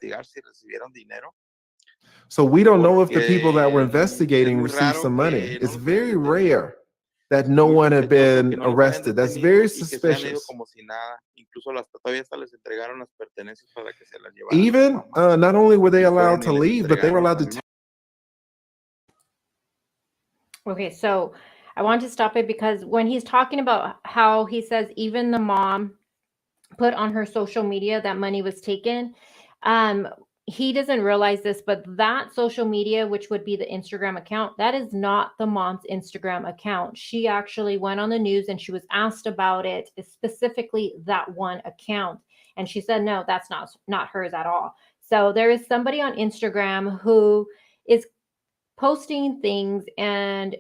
So we don't know if the people that were investigating received some money. It's very rare that no one had been arrested. That's very suspicious. Even not only were they allowed to leave, but they were allowed to. Okay, so I want to stop it because when he's talking about how he says even the mom put on her social media that money was taken, He doesn't realize this, but that social media, which would be the Instagram account, that is not the mom's Instagram account. She actually went on the news and she was asked about it, specifically that one account. And she said, no, that's not hers at all. So there is somebody on Instagram who is posting things, and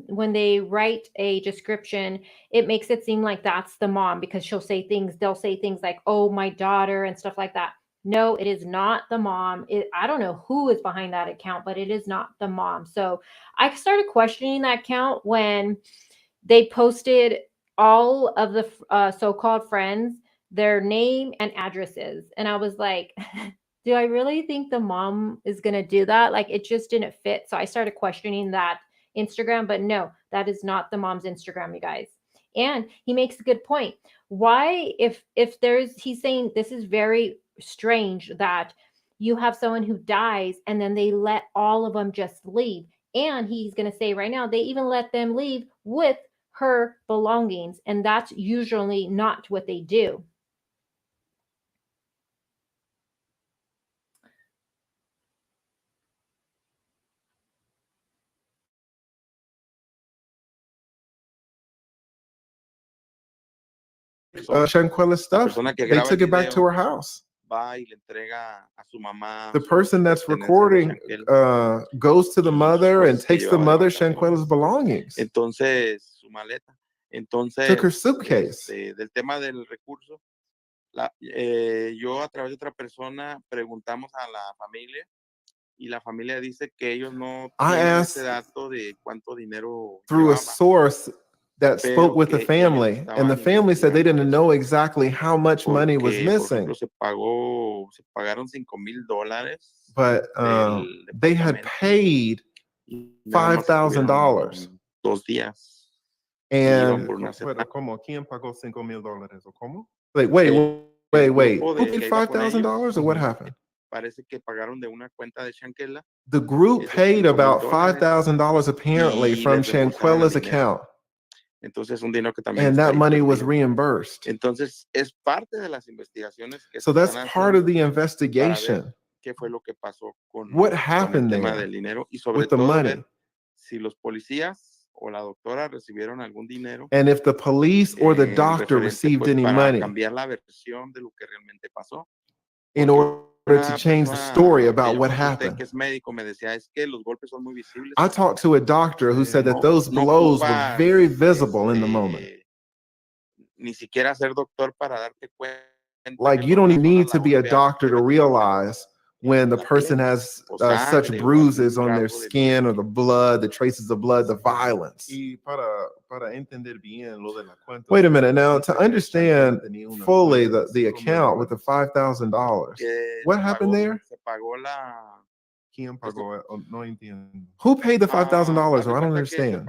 when they write a description, it makes it seem like that's the mom, because they'll say things like, oh, my daughter, and stuff like that. No, it is not the mom. I don't know who is behind that account, but it is not the mom. So I started questioning that account when they posted all of the so-called friends, their name and addresses. And I was like, do I really think the mom is going to do that? Like, it just didn't fit. So I started questioning that Instagram, but no, that is not the mom's Instagram, you guys. And he makes a good point. Why, if he's saying this is very strange that you have someone who dies and then they let all of them just leave. And he's going to say right now, they even let them leave with her belongings. And that's usually not what they do. Shanquella's stuff, they took it back to her house. The person that's recording goes to the mother and takes the mother Shanquella's belongings. Took her suitcase. Del tema del recurso, yo a través de otra persona preguntamos a la familia y la familia dice que ellos no tienen ese dato de cuánto dinero through a llevaba. source that spoke with the family, and the family said they didn't know exactly how much money was missing. Se pagaron $5,000. But they had paid $5,000. 2 días. And ¿Cómo? ¿Quién pagó $5,000 o cómo? Like, wait. Who paid $5,000 or what happened? Parece que pagaron de una cuenta de Shanquella. The group paid about $5,000 apparently from Shanquella's account. Entonces, un dinero que también and that money was reimbursed. Entonces, es parte de las investigaciones que so that's part of the investigation. ¿Qué fue lo que pasó con, what happened con el tema there del dinero? Y sobre with the todo, money? ver si los policías o la doctora recibieron algún dinero. And if the police or the doctor received any money cambiar la versión de lo que realmente pasó. in order to change the story about what happened. I talked to a doctor who said that those blows were very visible in the moment. Like, you don't even need to be a doctor to realize when the person has such bruises on their skin, or the blood, the traces of blood, the violence. Wait a minute now, to understand fully the account with the $5,000, what happened there? Who paid the $5,000? I don't understand.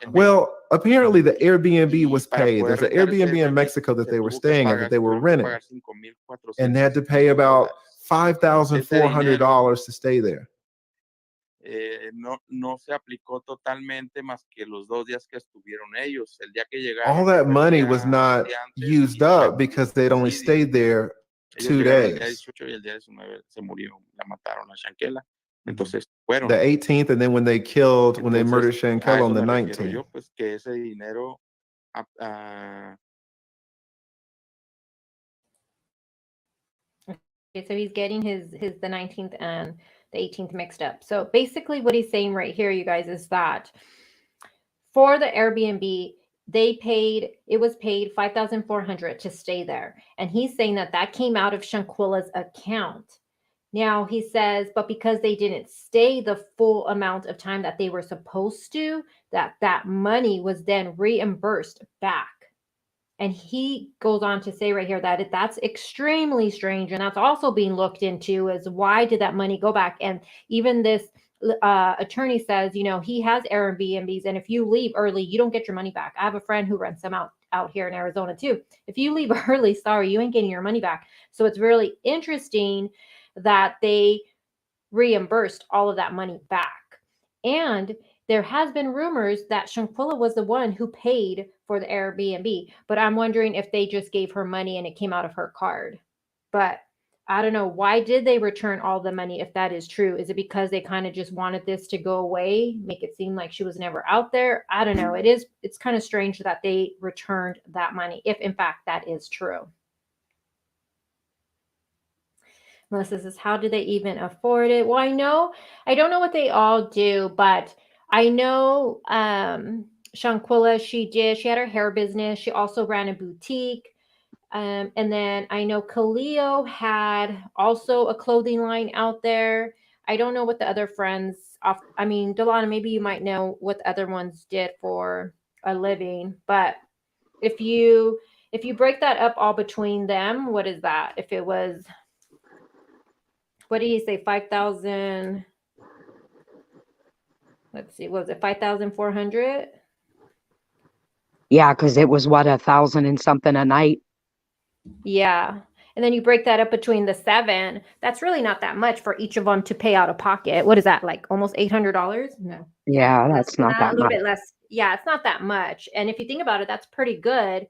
Well, apparently the Airbnb was paid. There's an Airbnb in Mexico that they were staying at, that they were renting, and they had to pay about $5,400 to stay there. All that money was not used up because they'd only stayed there 2 days. The 18th, and then when they murdered Shanquella on the 19th. Okay, so he's getting the 19th and the 18th mixed up. So basically what he's saying right here, you guys, is that for the Airbnb, it was paid $5,400 to stay there. And he's saying that came out of Shanquella's account. Now he says, but because they didn't stay the full amount of time that they were supposed to, that money was then reimbursed back. And he goes on to say right here that that's extremely strange. And that's also being looked into, is why did that money go back? And even this attorney says, he has Airbnbs, and if you leave early, you don't get your money back. I have a friend who rents them out here in Arizona too. If you leave early, sorry, you ain't getting your money back. So it's really interesting that they reimbursed all of that money back. And there has been rumors that Shanquella was the one who paid for the Airbnb, but I'm wondering if they just gave her money and it came out of her card. But I don't know. Why did they return all the money if that is true? Is it because they kind of just wanted this to go away, make it seem like she was never out there? I don't know. It's kind of strange that they returned that money, if in fact that is true. Melissa says, how do they even afford it? Well, I don't know what they all do, but I know Shanquilla, she had her hair business. She also ran a boutique. And then I know Khalil had also a clothing line out there. I don't know what the other friends Delana, maybe you might know what the other ones did for a living, but if you break that up all between them, what is that? If it was, what did he say? 5,000. Let's see. What was it? 5,400? Yeah, because it was what, 1,000 and something a night. Yeah. And then you break that up between the 7. That's really not that much for each of them to pay out of pocket. What is that? Like almost $800? No. Yeah, that's not that a little much. bit less. Yeah, it's not that much. And if you think about it, that's pretty good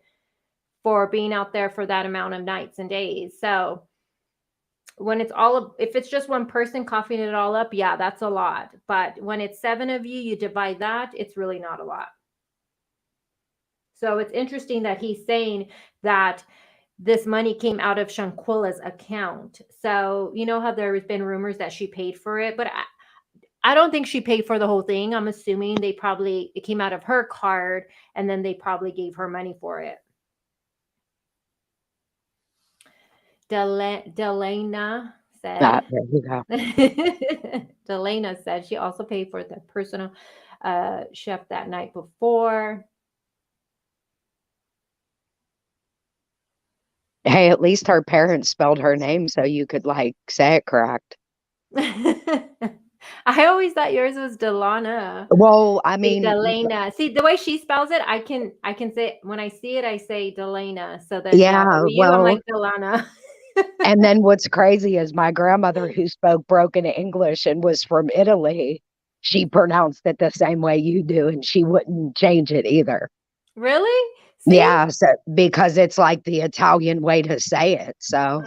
for being out there for that amount of nights and days. So when if it's just one person coughing it all up, yeah, that's a lot. But when it's 7 of you, you divide that, it's really not a lot. So it's interesting that he's saying that this money came out of Shanquilla's account. So you know how there's been rumors that she paid for it, but I don't think she paid for the whole thing. I'm assuming it came out of her card and then they probably gave her money for it. Delana said, There you go. Delana said she also paid for the personal chef that night before. Hey, at least her parents spelled her name so you could like say it correct. I always thought yours was Delana. Well, I mean, Delana. See, the way she spells it, I can say, when I see it, I say Delana. So then, yeah, I'm like Delana. And then what's crazy is my grandmother, who spoke broken English and was from Italy, she pronounced it the same way you do, and she wouldn't change it either. Really? See? Yeah, so because it's like the Italian way to say it. So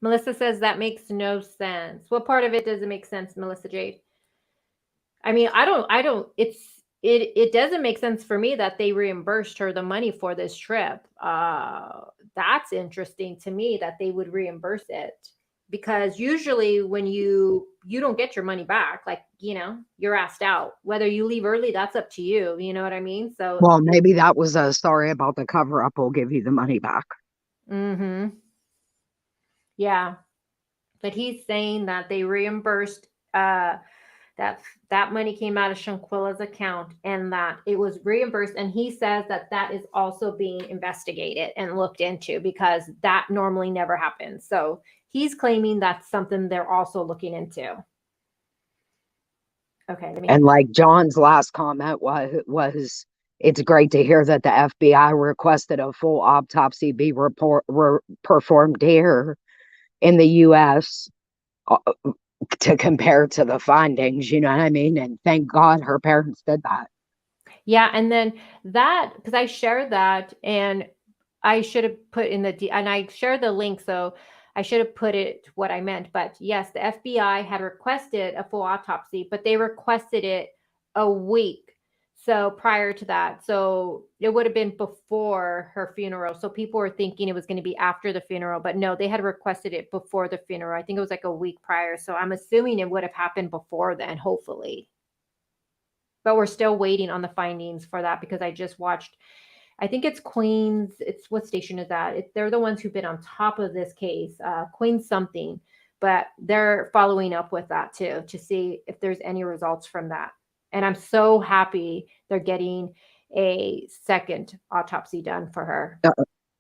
Melissa says that makes no sense. What part of it doesn't make sense, Melissa Jade? I mean, it doesn't make sense for me that they reimbursed her the money for this trip. That's interesting to me that they would reimburse it, because usually when you don't get your money back, like, you're asked out. Whether you leave early, that's up to you. You know what I mean? So, well, maybe that was a story about the cover up. We'll give you the money back. Mm-hmm. Yeah. But he's saying that they reimbursed, that money came out of Shanquilla's account and that it was reimbursed. And he says that is also being investigated and looked into, because that normally never happens. So he's claiming that's something they're also looking into. Okay. And like John's last comment was it's great to hear that the FBI requested a full autopsy be performed here in the U.S. To compare to the findings, you know what I mean? And thank God her parents did that. Yeah, and then that, because I shared that, and I should have put in and I shared the link, so I should have put it what I meant. But yes, the FBI had requested a full autopsy, but they requested it a week. So prior to that, so it would have been before her funeral. So people were thinking it was going to be after the funeral, but no, they had requested it before the funeral. I think it was like a week prior. So I'm assuming it would have happened before then, hopefully. But we're still waiting on the findings for that, because I just watched, I think it's Queens. What station is that? They're the ones who've been on top of this case, Queens something, but they're following up with that too, to see if there's any results from that. And I'm so happy they're getting a second autopsy done for her.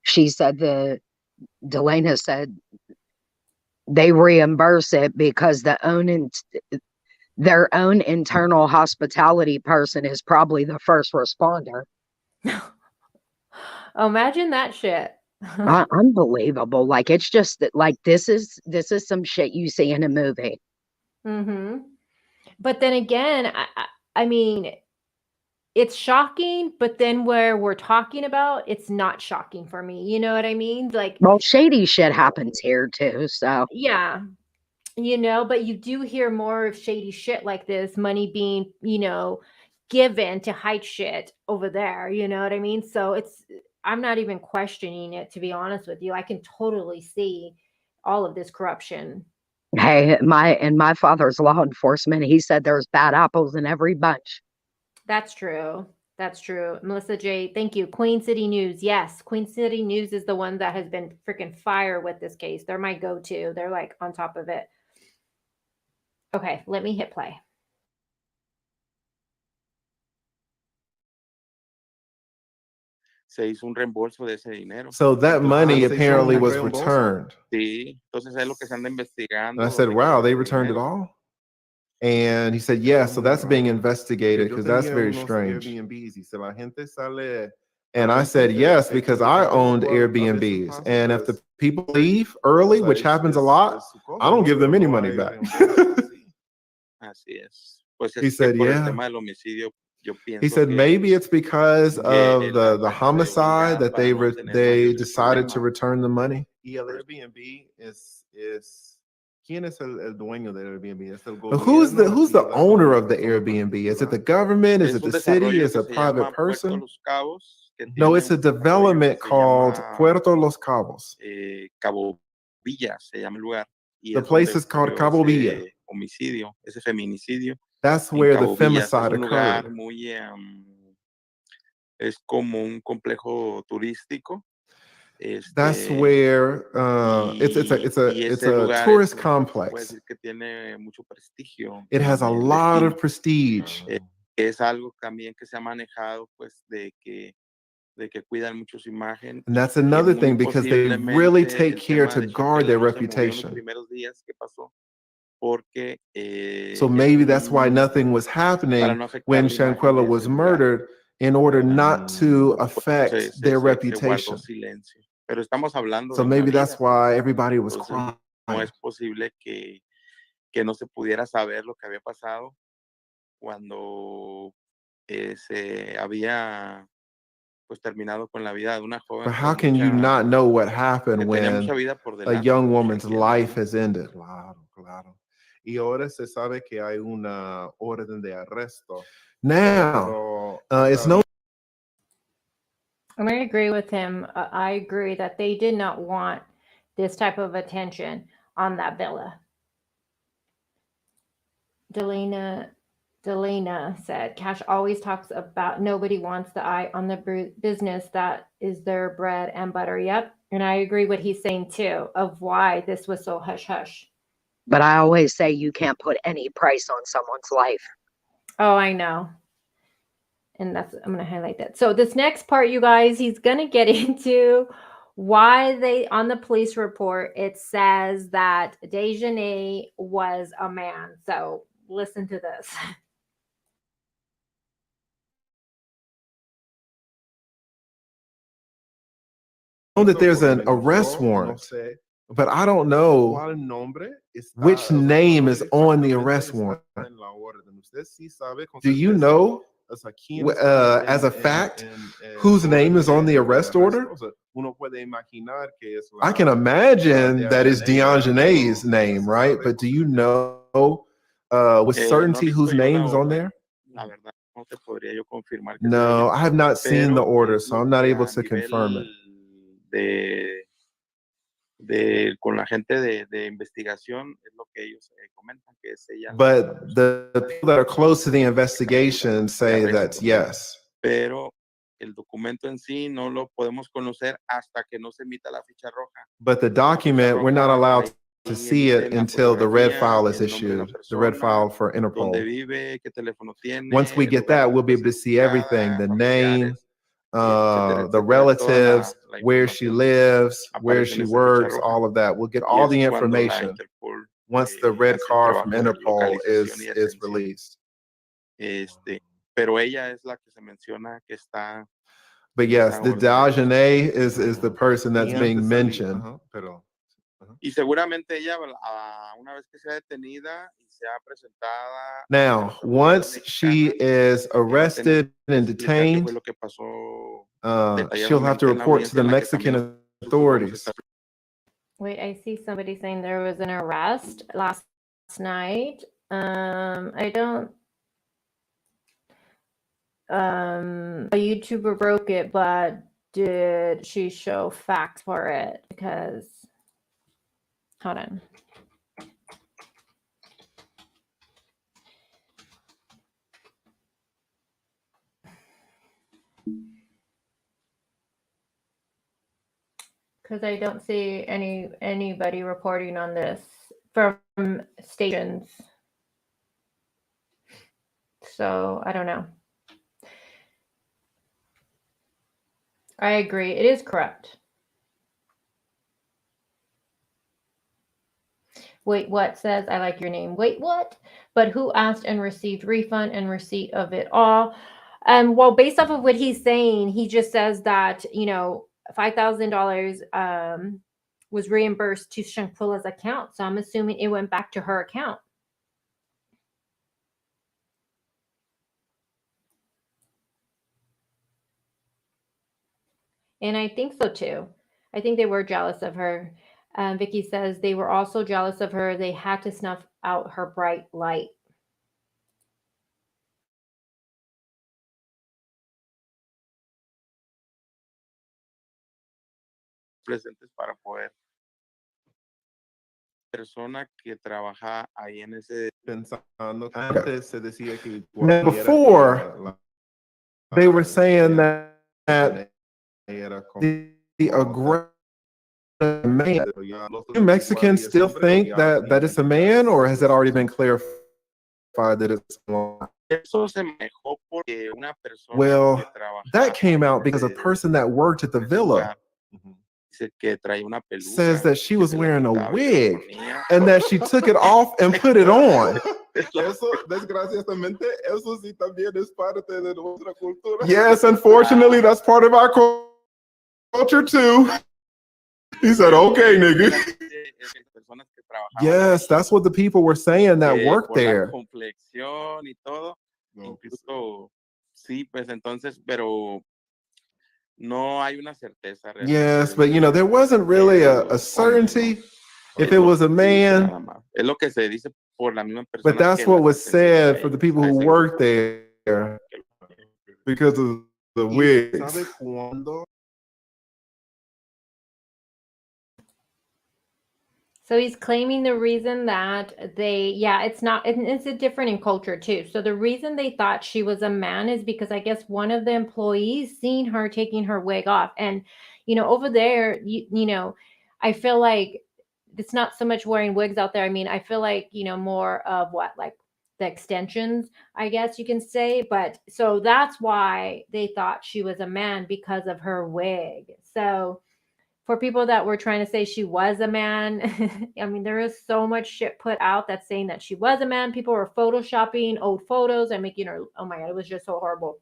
She said Delana said they reimburse it because their own internal hospitality person is probably the first responder. Imagine that shit. Unbelievable. Like, it's just that, like, this is some shit you see in a movie. Mm-hmm. But then again, I mean, it's shocking, but then where we're talking about, it's not shocking for me. You know what I mean? Like, well, shady shit happens here too. So yeah, you know, but you do hear more of shady shit like this, money being, you know, given to hide shit over there. You know what I mean? So I'm not even questioning it, to be honest with you. I can totally see all of this corruption. hey, my father's law enforcement, he said there's bad apples in every bunch. That's true. That's true. Melissa J, thank you. Queen City News. Yes, Queen City News is the one that has been freaking fire with this case. They're my go-to. They're like on top of it. Okay, let me hit play. Se hizo un reembolso de ese dinero. So that money apparently was returned. Sí, entonces es lo que se anda investigando. And I said, wow, they returned it all? And he said, yeah, so that's being investigated because that's very strange. And I said, yes, because I owned Airbnbs. And if the people leave early, which happens a lot, I don't give them any money back. Así es. Pues He said, yeah. He said, maybe it's because of the homicide that they decided to return the money. Airbnb is ¿Quién es el dueño del Airbnb? ¿Es el gobierno? Who's the owner of the Airbnb? Is it the government? Is it the city? Is it a private person? No, it's a development called Puerto Los Cabos. Cabo Villa se llama el lugar. The place is called Cabo Villa. Homicidio, ese feminicidio. That's where the femicide occurred. Muy, es como un complejo turístico. That's where it's a tourist complex. It has a lot of prestige. Es algo también que se ha manejado, pues, de que cuidan mucho su imagen. And that's another thing, because they really take care to guard their reputation. So maybe that's why nothing was happening when Shanquella was murdered, in order not to affect their reputation. So maybe that's why everybody was quiet. No es posible que no se pudiera saber lo que había pasado cuando se había pues terminado con la vida de una joven. But how can you not know what happened when a young woman's life has ended? Claro, claro. Y ahora se sabe que hay una orden de arresto. Now, it's no. I'm going to agree with him. I agree that they did not want this type of attention on that villa. Delana said, Cash always talks about nobody wants the eye on the business that is their bread and butter. Yep. And I agree what he's saying too, of why this was so hush-hush. But I always say you can't put any price on someone's life. Oh, I know. And I'm going to highlight that. So this next part, you guys, he's going to get into why they, on the police report, it says that Dejanay was a man. So listen to this. I know that there's an arrest warrant, but I don't know which name is on the arrest warrant. Do you know, as a fact, whose name is on the arrest order? I can imagine that is Dejanay's name, right? But do you know with certainty whose name is on there? No, I have not seen the order, so I'm not able to confirm it. Con la gente de investigación es lo que ellos comentan, que es ella. But the people that are close to the investigation say that yes. Pero el documento en sí no lo podemos conocer hasta que no se emita la ficha roja. But the document, we're not allowed to see it until the red file is issued, the red file for Interpol. Once we get that, we'll be able to see everything, the name, the relatives, where she lives, where she works, all of that. We'll get all the information once the red card from Interpol is released. Pero ella es la que se menciona que está. But yes, the Dejanay is the person that's being mentioned. Y seguramente ella, una vez que sea detenida y sea presentada. Now, once she is arrested and detained, she'll have to report to the Mexican authorities. Wait, I see somebody saying there was an arrest last night. I don't. A YouTuber broke it, but did she show facts for it? Because, hold on. Because I don't see anybody reporting on this from stations. So I don't know. I agree. It is corrupt. Wait, what says, I like your name. Wait, what? But who asked and received refund and receipt of it all? Well, based off of what he's saying, he just says that, you know, $5,000 was reimbursed to Shankilla's account. So I'm assuming it went back to her account. And I think so too. I think they were jealous of her. Vicky says they were also jealous of her. They had to snuff out her bright light. Presentes para poder. Persona que trabaja ahí en ese. Pensando que antes se decía que Now, before, they were saying that the aggressive man. Do Mexicans still think that it's a man, or has it already been clarified that it's a woman? Well, that came out because a person that worked at the villa says that she was wearing a wig and that she took it off and put it on. Eso, desgraciadamente, eso sí también es parte de nuestra cultura. Yes, unfortunately, that's part of our culture too. He said, okay, nigga. Yes, that's what the people were saying that worked there. Incluso, sí, pues entonces, pero no hay una certeza. Yes, but you know, there wasn't really a certainty if it was a man. Es lo que se dice por la misma persona. But that's what was said for the people who worked there because of the wigs. So he's claiming the reason that it's a different in culture too. So the reason they thought she was a man is because I guess one of the employees seen her taking her wig off. And, you know, over there, you know, I feel like it's not so much wearing wigs out there. I mean, I feel like, you know, more of like the extensions, I guess you can say. But so that's why they thought she was a man, because of her wig. So for people that were trying to say she was a man, I mean, there is so much shit put out that's saying that she was a man. People were photoshopping old photos and making her, oh my God, it was just so horrible.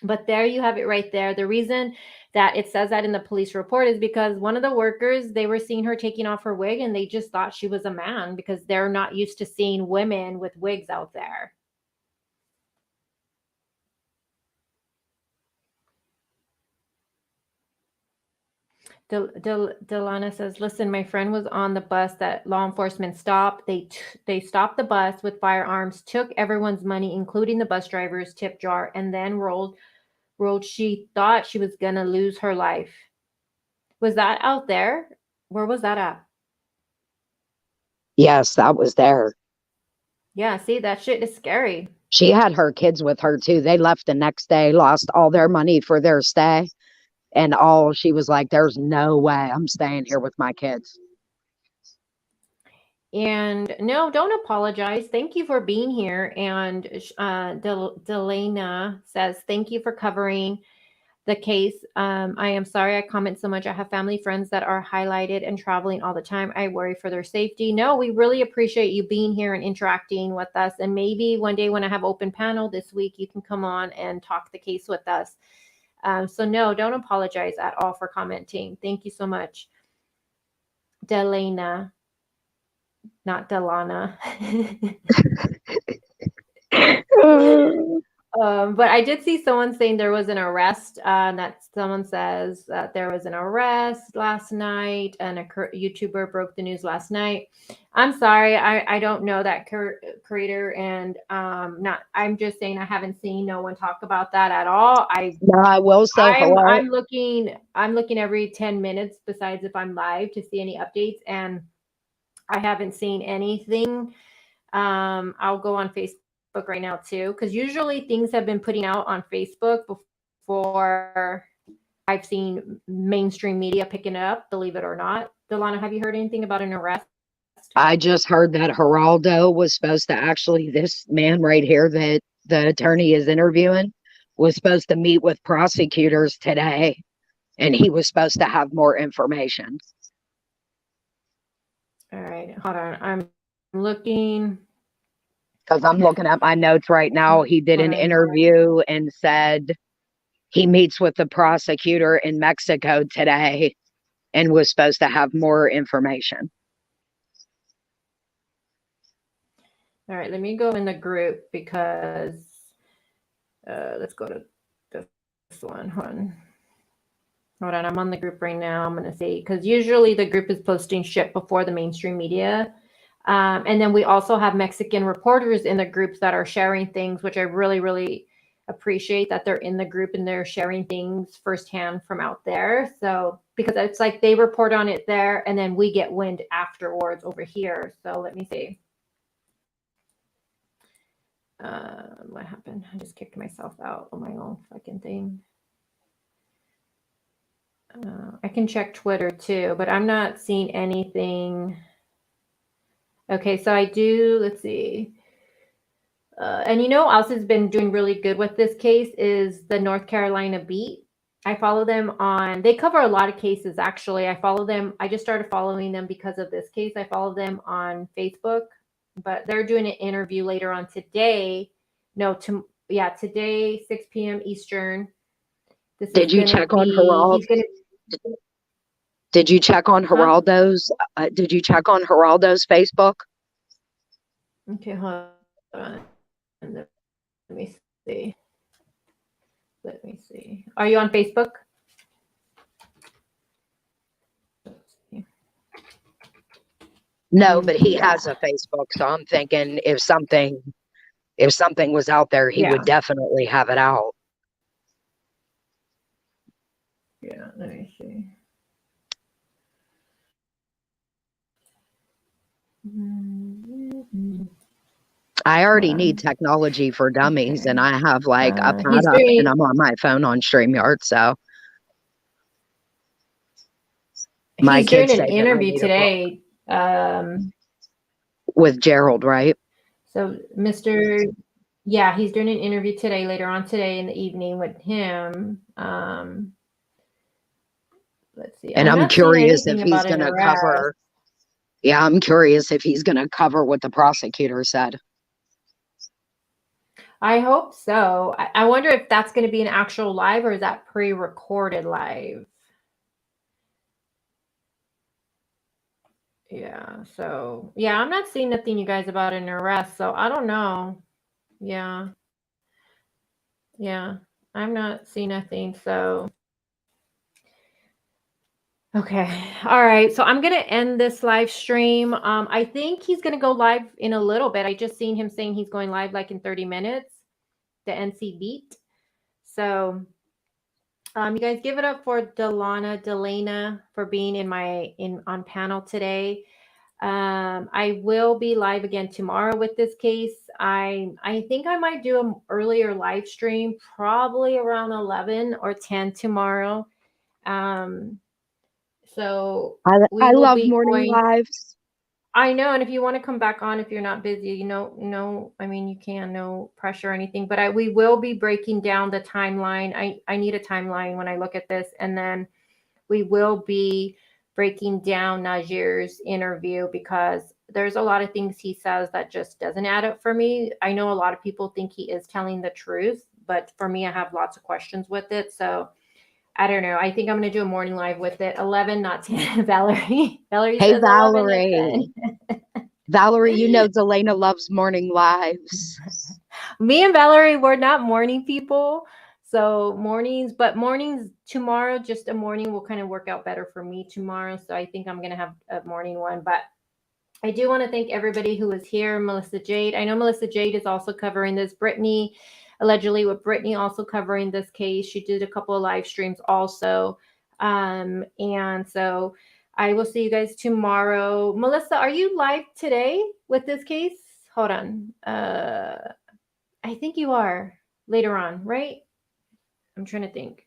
But there you have it right there. The reason that it says that in the police report is because one of the workers, they were seeing her taking off her wig and they just thought she was a man because they're not used to seeing women with wigs out there. Delana says, listen, my friend was on the bus that law enforcement stopped. They stopped the bus with firearms, took everyone's money, including the bus driver's tip jar, and then rolled. She thought she was going to lose her life. Was that out there? Where was that at? Yes, that was there. Yeah, see, that shit is scary. She had her kids with her too. They left the next day, lost all their money for their stay. And she was like, there's no way I'm staying here with my kids. And no, don't apologize. Thank you for being here. And Delana says, thank you for covering the case. I am sorry I comment so much. I have family friends that are highlighted and traveling all the time. I worry for their safety. No, we really appreciate you being here and interacting with us. And maybe one day when I have open panel this week, you can come on and talk the case with us. So no, don't apologize at all for commenting. Thank you so much. Delana, not Delana. But I did see someone saying there was an arrest. That someone says that there was an arrest last night, and a YouTuber broke the news last night. I'm sorry, I don't know that creator, and I'm just saying I haven't seen no one talk about that at all. I will say I'm looking every 10 minutes besides if I'm live to see any updates, and I haven't seen anything. I'll go on Facebook right now too, because usually things have been putting out on Facebook before I've seen mainstream media picking it up, believe it or not. Delana, have you heard anything about an arrest? I just heard that Geraldo was supposed to actually, this man right here that the attorney is interviewing, was supposed to meet with prosecutors today, and he was supposed to have more information. All right, hold on. I'm looking. Because I'm looking at my notes right now. He did an interview and said he meets with the prosecutor in Mexico today and was supposed to have more information. All right, let me go in the group because let's go to this one. Hold on, I'm on the group right now. I'm going to see, because usually the group is posting shit before the mainstream media. And then we also have Mexican reporters in the groups that are sharing things, which I really, really appreciate that they're in the group and they're sharing things firsthand from out there. So, because it's like they report on it there and then we get wind afterwards over here. So let me see. What happened? I just kicked myself out on my own fucking thing. I can check Twitter too, but I'm not seeing anything. Okay, so I do, let's see. And you know, else has been doing really good with this case is the North Carolina Beat. I follow them they cover a lot of cases, actually. I just started following them because of this case. I follow them on Facebook, but they're doing an interview later on today. Today, 6 p.m. Eastern. Did you check on Geraldo? Did you check on Geraldo's? Did you check on Geraldo's Facebook? Okay, hold on. Let me see. Are you on Facebook? No, but he has a Facebook, so I'm thinking if something was out there, he would definitely have it out. Yeah, let me see. I already need technology for dummies, and I have like a pad up, and I'm on my phone on StreamYard, so my kids doing an interview today with Gerald, right? So he's doing an interview today, later on today in the evening with him. Let's see. And I'm curious if he's going to cover. Yeah, I'm curious if he's going to cover what the prosecutor said. I hope so. I wonder if that's going to be an actual live or is that pre-recorded live? Yeah. So, yeah, I'm not seeing nothing, you guys, about an arrest. So I don't know. Yeah. Yeah. I'm not seeing nothing. So. Okay. All right. So I'm going to end this live stream. I think he's going to go live in a little bit. I just seen him saying he's going live like in 30 minutes, the NC Beat. So you guys give it up for Delana for being on panel today. I will be live again tomorrow with this case. I think I might do an earlier live stream, probably around 11 or 10 tomorrow. So I love morning lives. I know, and if you want to come back on, if you're not busy, I mean, you can, no pressure or anything. But we will be breaking down the timeline. I need a timeline when I look at this, and then we will be breaking down Najir's interview because there's a lot of things he says that just doesn't add up for me. I know a lot of people think he is telling the truth, but for me, I have lots of questions with it. So I don't know. I think I'm going to do a morning live with it. 11, not 10. Valerie. Valerie Hey, says Valerie. 11. Valerie, you know Delana loves morning lives. Me and Valerie, we're not morning people. So mornings tomorrow, just a morning will kind of work out better for me tomorrow. So I think I'm going to have a morning one. But I do want to thank everybody who was here. Melissa Jade. I know Melissa Jade is also covering this. Brittany, allegedly with Brittany also covering this case. She did a couple of live streams also. And so I will see you guys tomorrow. Melissa, are you live today with this case? Hold on. I think you are later on, right? I'm trying to think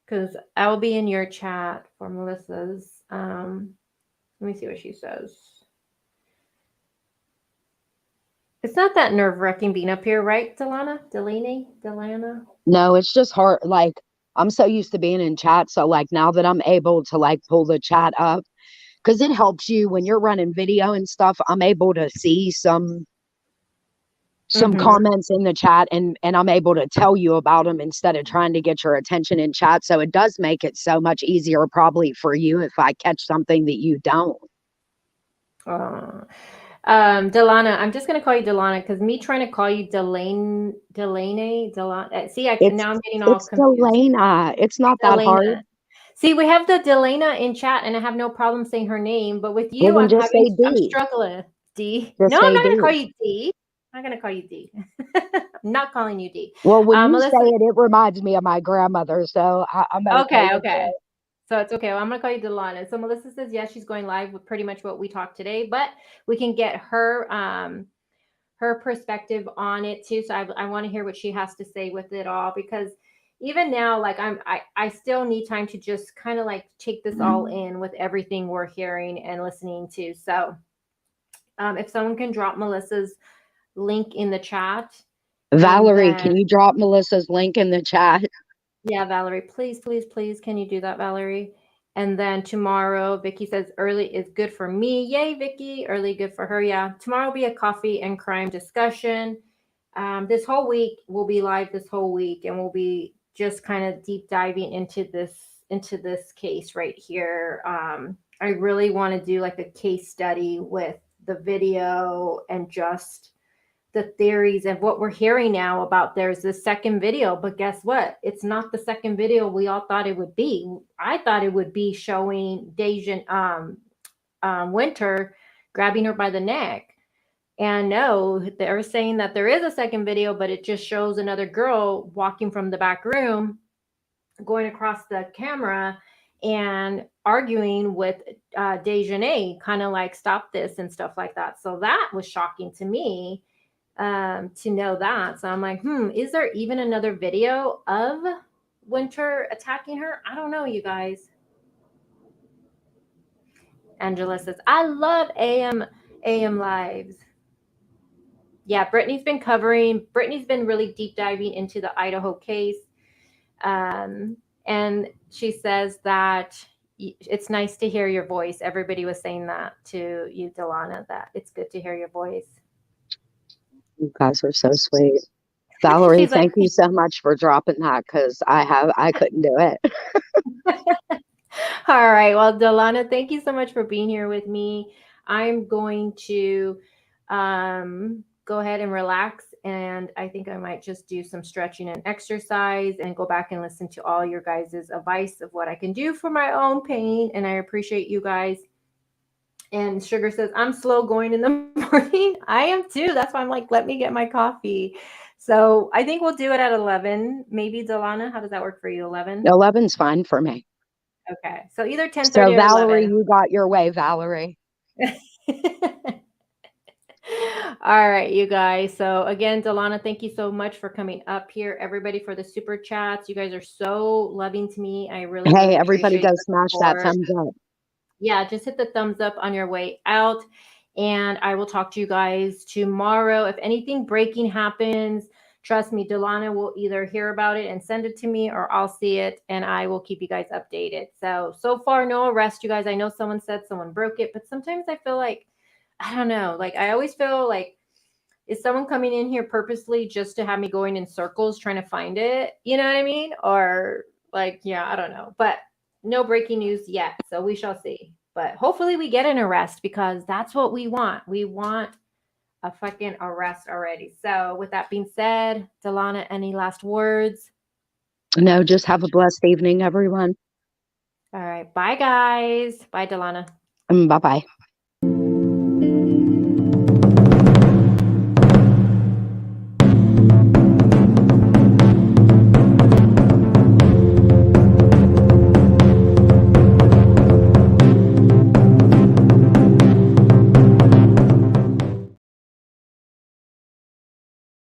because I will be in your chat for Melissa's. Let me see what she says. It's not that nerve-wracking being up here, right, Delana? No, it's just hard. Like, I'm so used to being in chat. So, like, now that I'm able to, like, pull the chat up, because it helps you when you're running video and stuff, I'm able to see some comments in the chat and I'm able to tell you about them instead of trying to get your attention in chat. So it does make it so much easier probably for you if I catch something that you don't. Delana, I'm just going to call you Delana because me trying to call you Delana. See, now I'm getting all confused. It's Delana. It's not that hard. See, we have the Delana in chat and I have no problem saying her name, but with you, I'm struggling. D. No, I'm not going to call you D. I'm not going to call you D. I'm not calling you D. Well, when you say it reminds me of my grandmother. So I'm okay. So it's okay. Well, I'm going to call you Delana. So Melissa says, yes, she's going live with pretty much what we talked today, but we can get her perspective on it too. So I want to hear what she has to say with it all, because even now, like I still need time to just kind of like take this all in with everything we're hearing and listening to. So if someone can drop Melissa's link in the chat. Valerie, can you drop Melissa's link in the chat? Yeah, Valerie, please, please, please. Can you do that, Valerie? And then tomorrow, Vicky says early is good for me. Yay, Vicky. Early good for her. Yeah. Tomorrow will be a coffee and crime discussion. This whole week we'll be live this whole week, and we'll be just kind of deep diving into this case right here. I really want to do like a case study with the video and just the theories and what we're hearing now about there's this second video, but guess what? It's not the second video we all thought it would be. I thought it would be showing Dejan Winter grabbing her by the neck. And no, they're saying that there is a second video, but it just shows another girl walking from the back room, going across the camera and arguing with Dejanay, kind of like stop this and stuff like that. So that was shocking to me. To know that. So I'm like, is there even another video of Winter attacking her? I don't know, you guys. Angela says, I love AM lives. Yeah, Brittany's been really deep diving into the Idaho case. And she says that it's nice to hear your voice. Everybody was saying that to you, Delana, that it's good to hear your voice. You guys are so sweet. Valerie, thank you so much for dropping that, because I couldn't do it. All right. Well, Delana, thank you so much for being here with me. I'm going to go ahead and relax. And I think I might just do some stretching and exercise and go back and listen to all your guys' advice of what I can do for my own pain. And I appreciate you guys. And Sugar says, I'm slow going in the morning. I am too. That's why I'm like, let me get my coffee. So I think we'll do it at 11. Maybe, Delana, how does that work for you? 11? 11's fine for me. Okay. So either 10:30 so or Valerie, 11. You got your way, Valerie. All right, you guys. So again, Delana, thank you so much for coming up here. Everybody for the super chats. You guys are so loving to me. I really, hey, really everybody go smash that thumbs up. Yeah, just hit the thumbs up on your way out. And I will talk to you guys tomorrow. If anything breaking happens, trust me, Delana will either hear about it and send it to me, or I'll see it and I will keep you guys updated. So far, no arrest, you guys. I know someone said someone broke it, but sometimes I feel like, I don't know, like I always feel like, is someone coming in here purposely just to have me going in circles trying to find it? You know what I mean? Or Like, yeah, I don't know. But no breaking news yet. So we shall see. But hopefully we get an arrest because that's what we want. We want a fucking arrest already. So with that being said, Delana, any last words? No, just have a blessed evening, everyone. All right. Bye, guys. Bye, Delana. Bye-bye.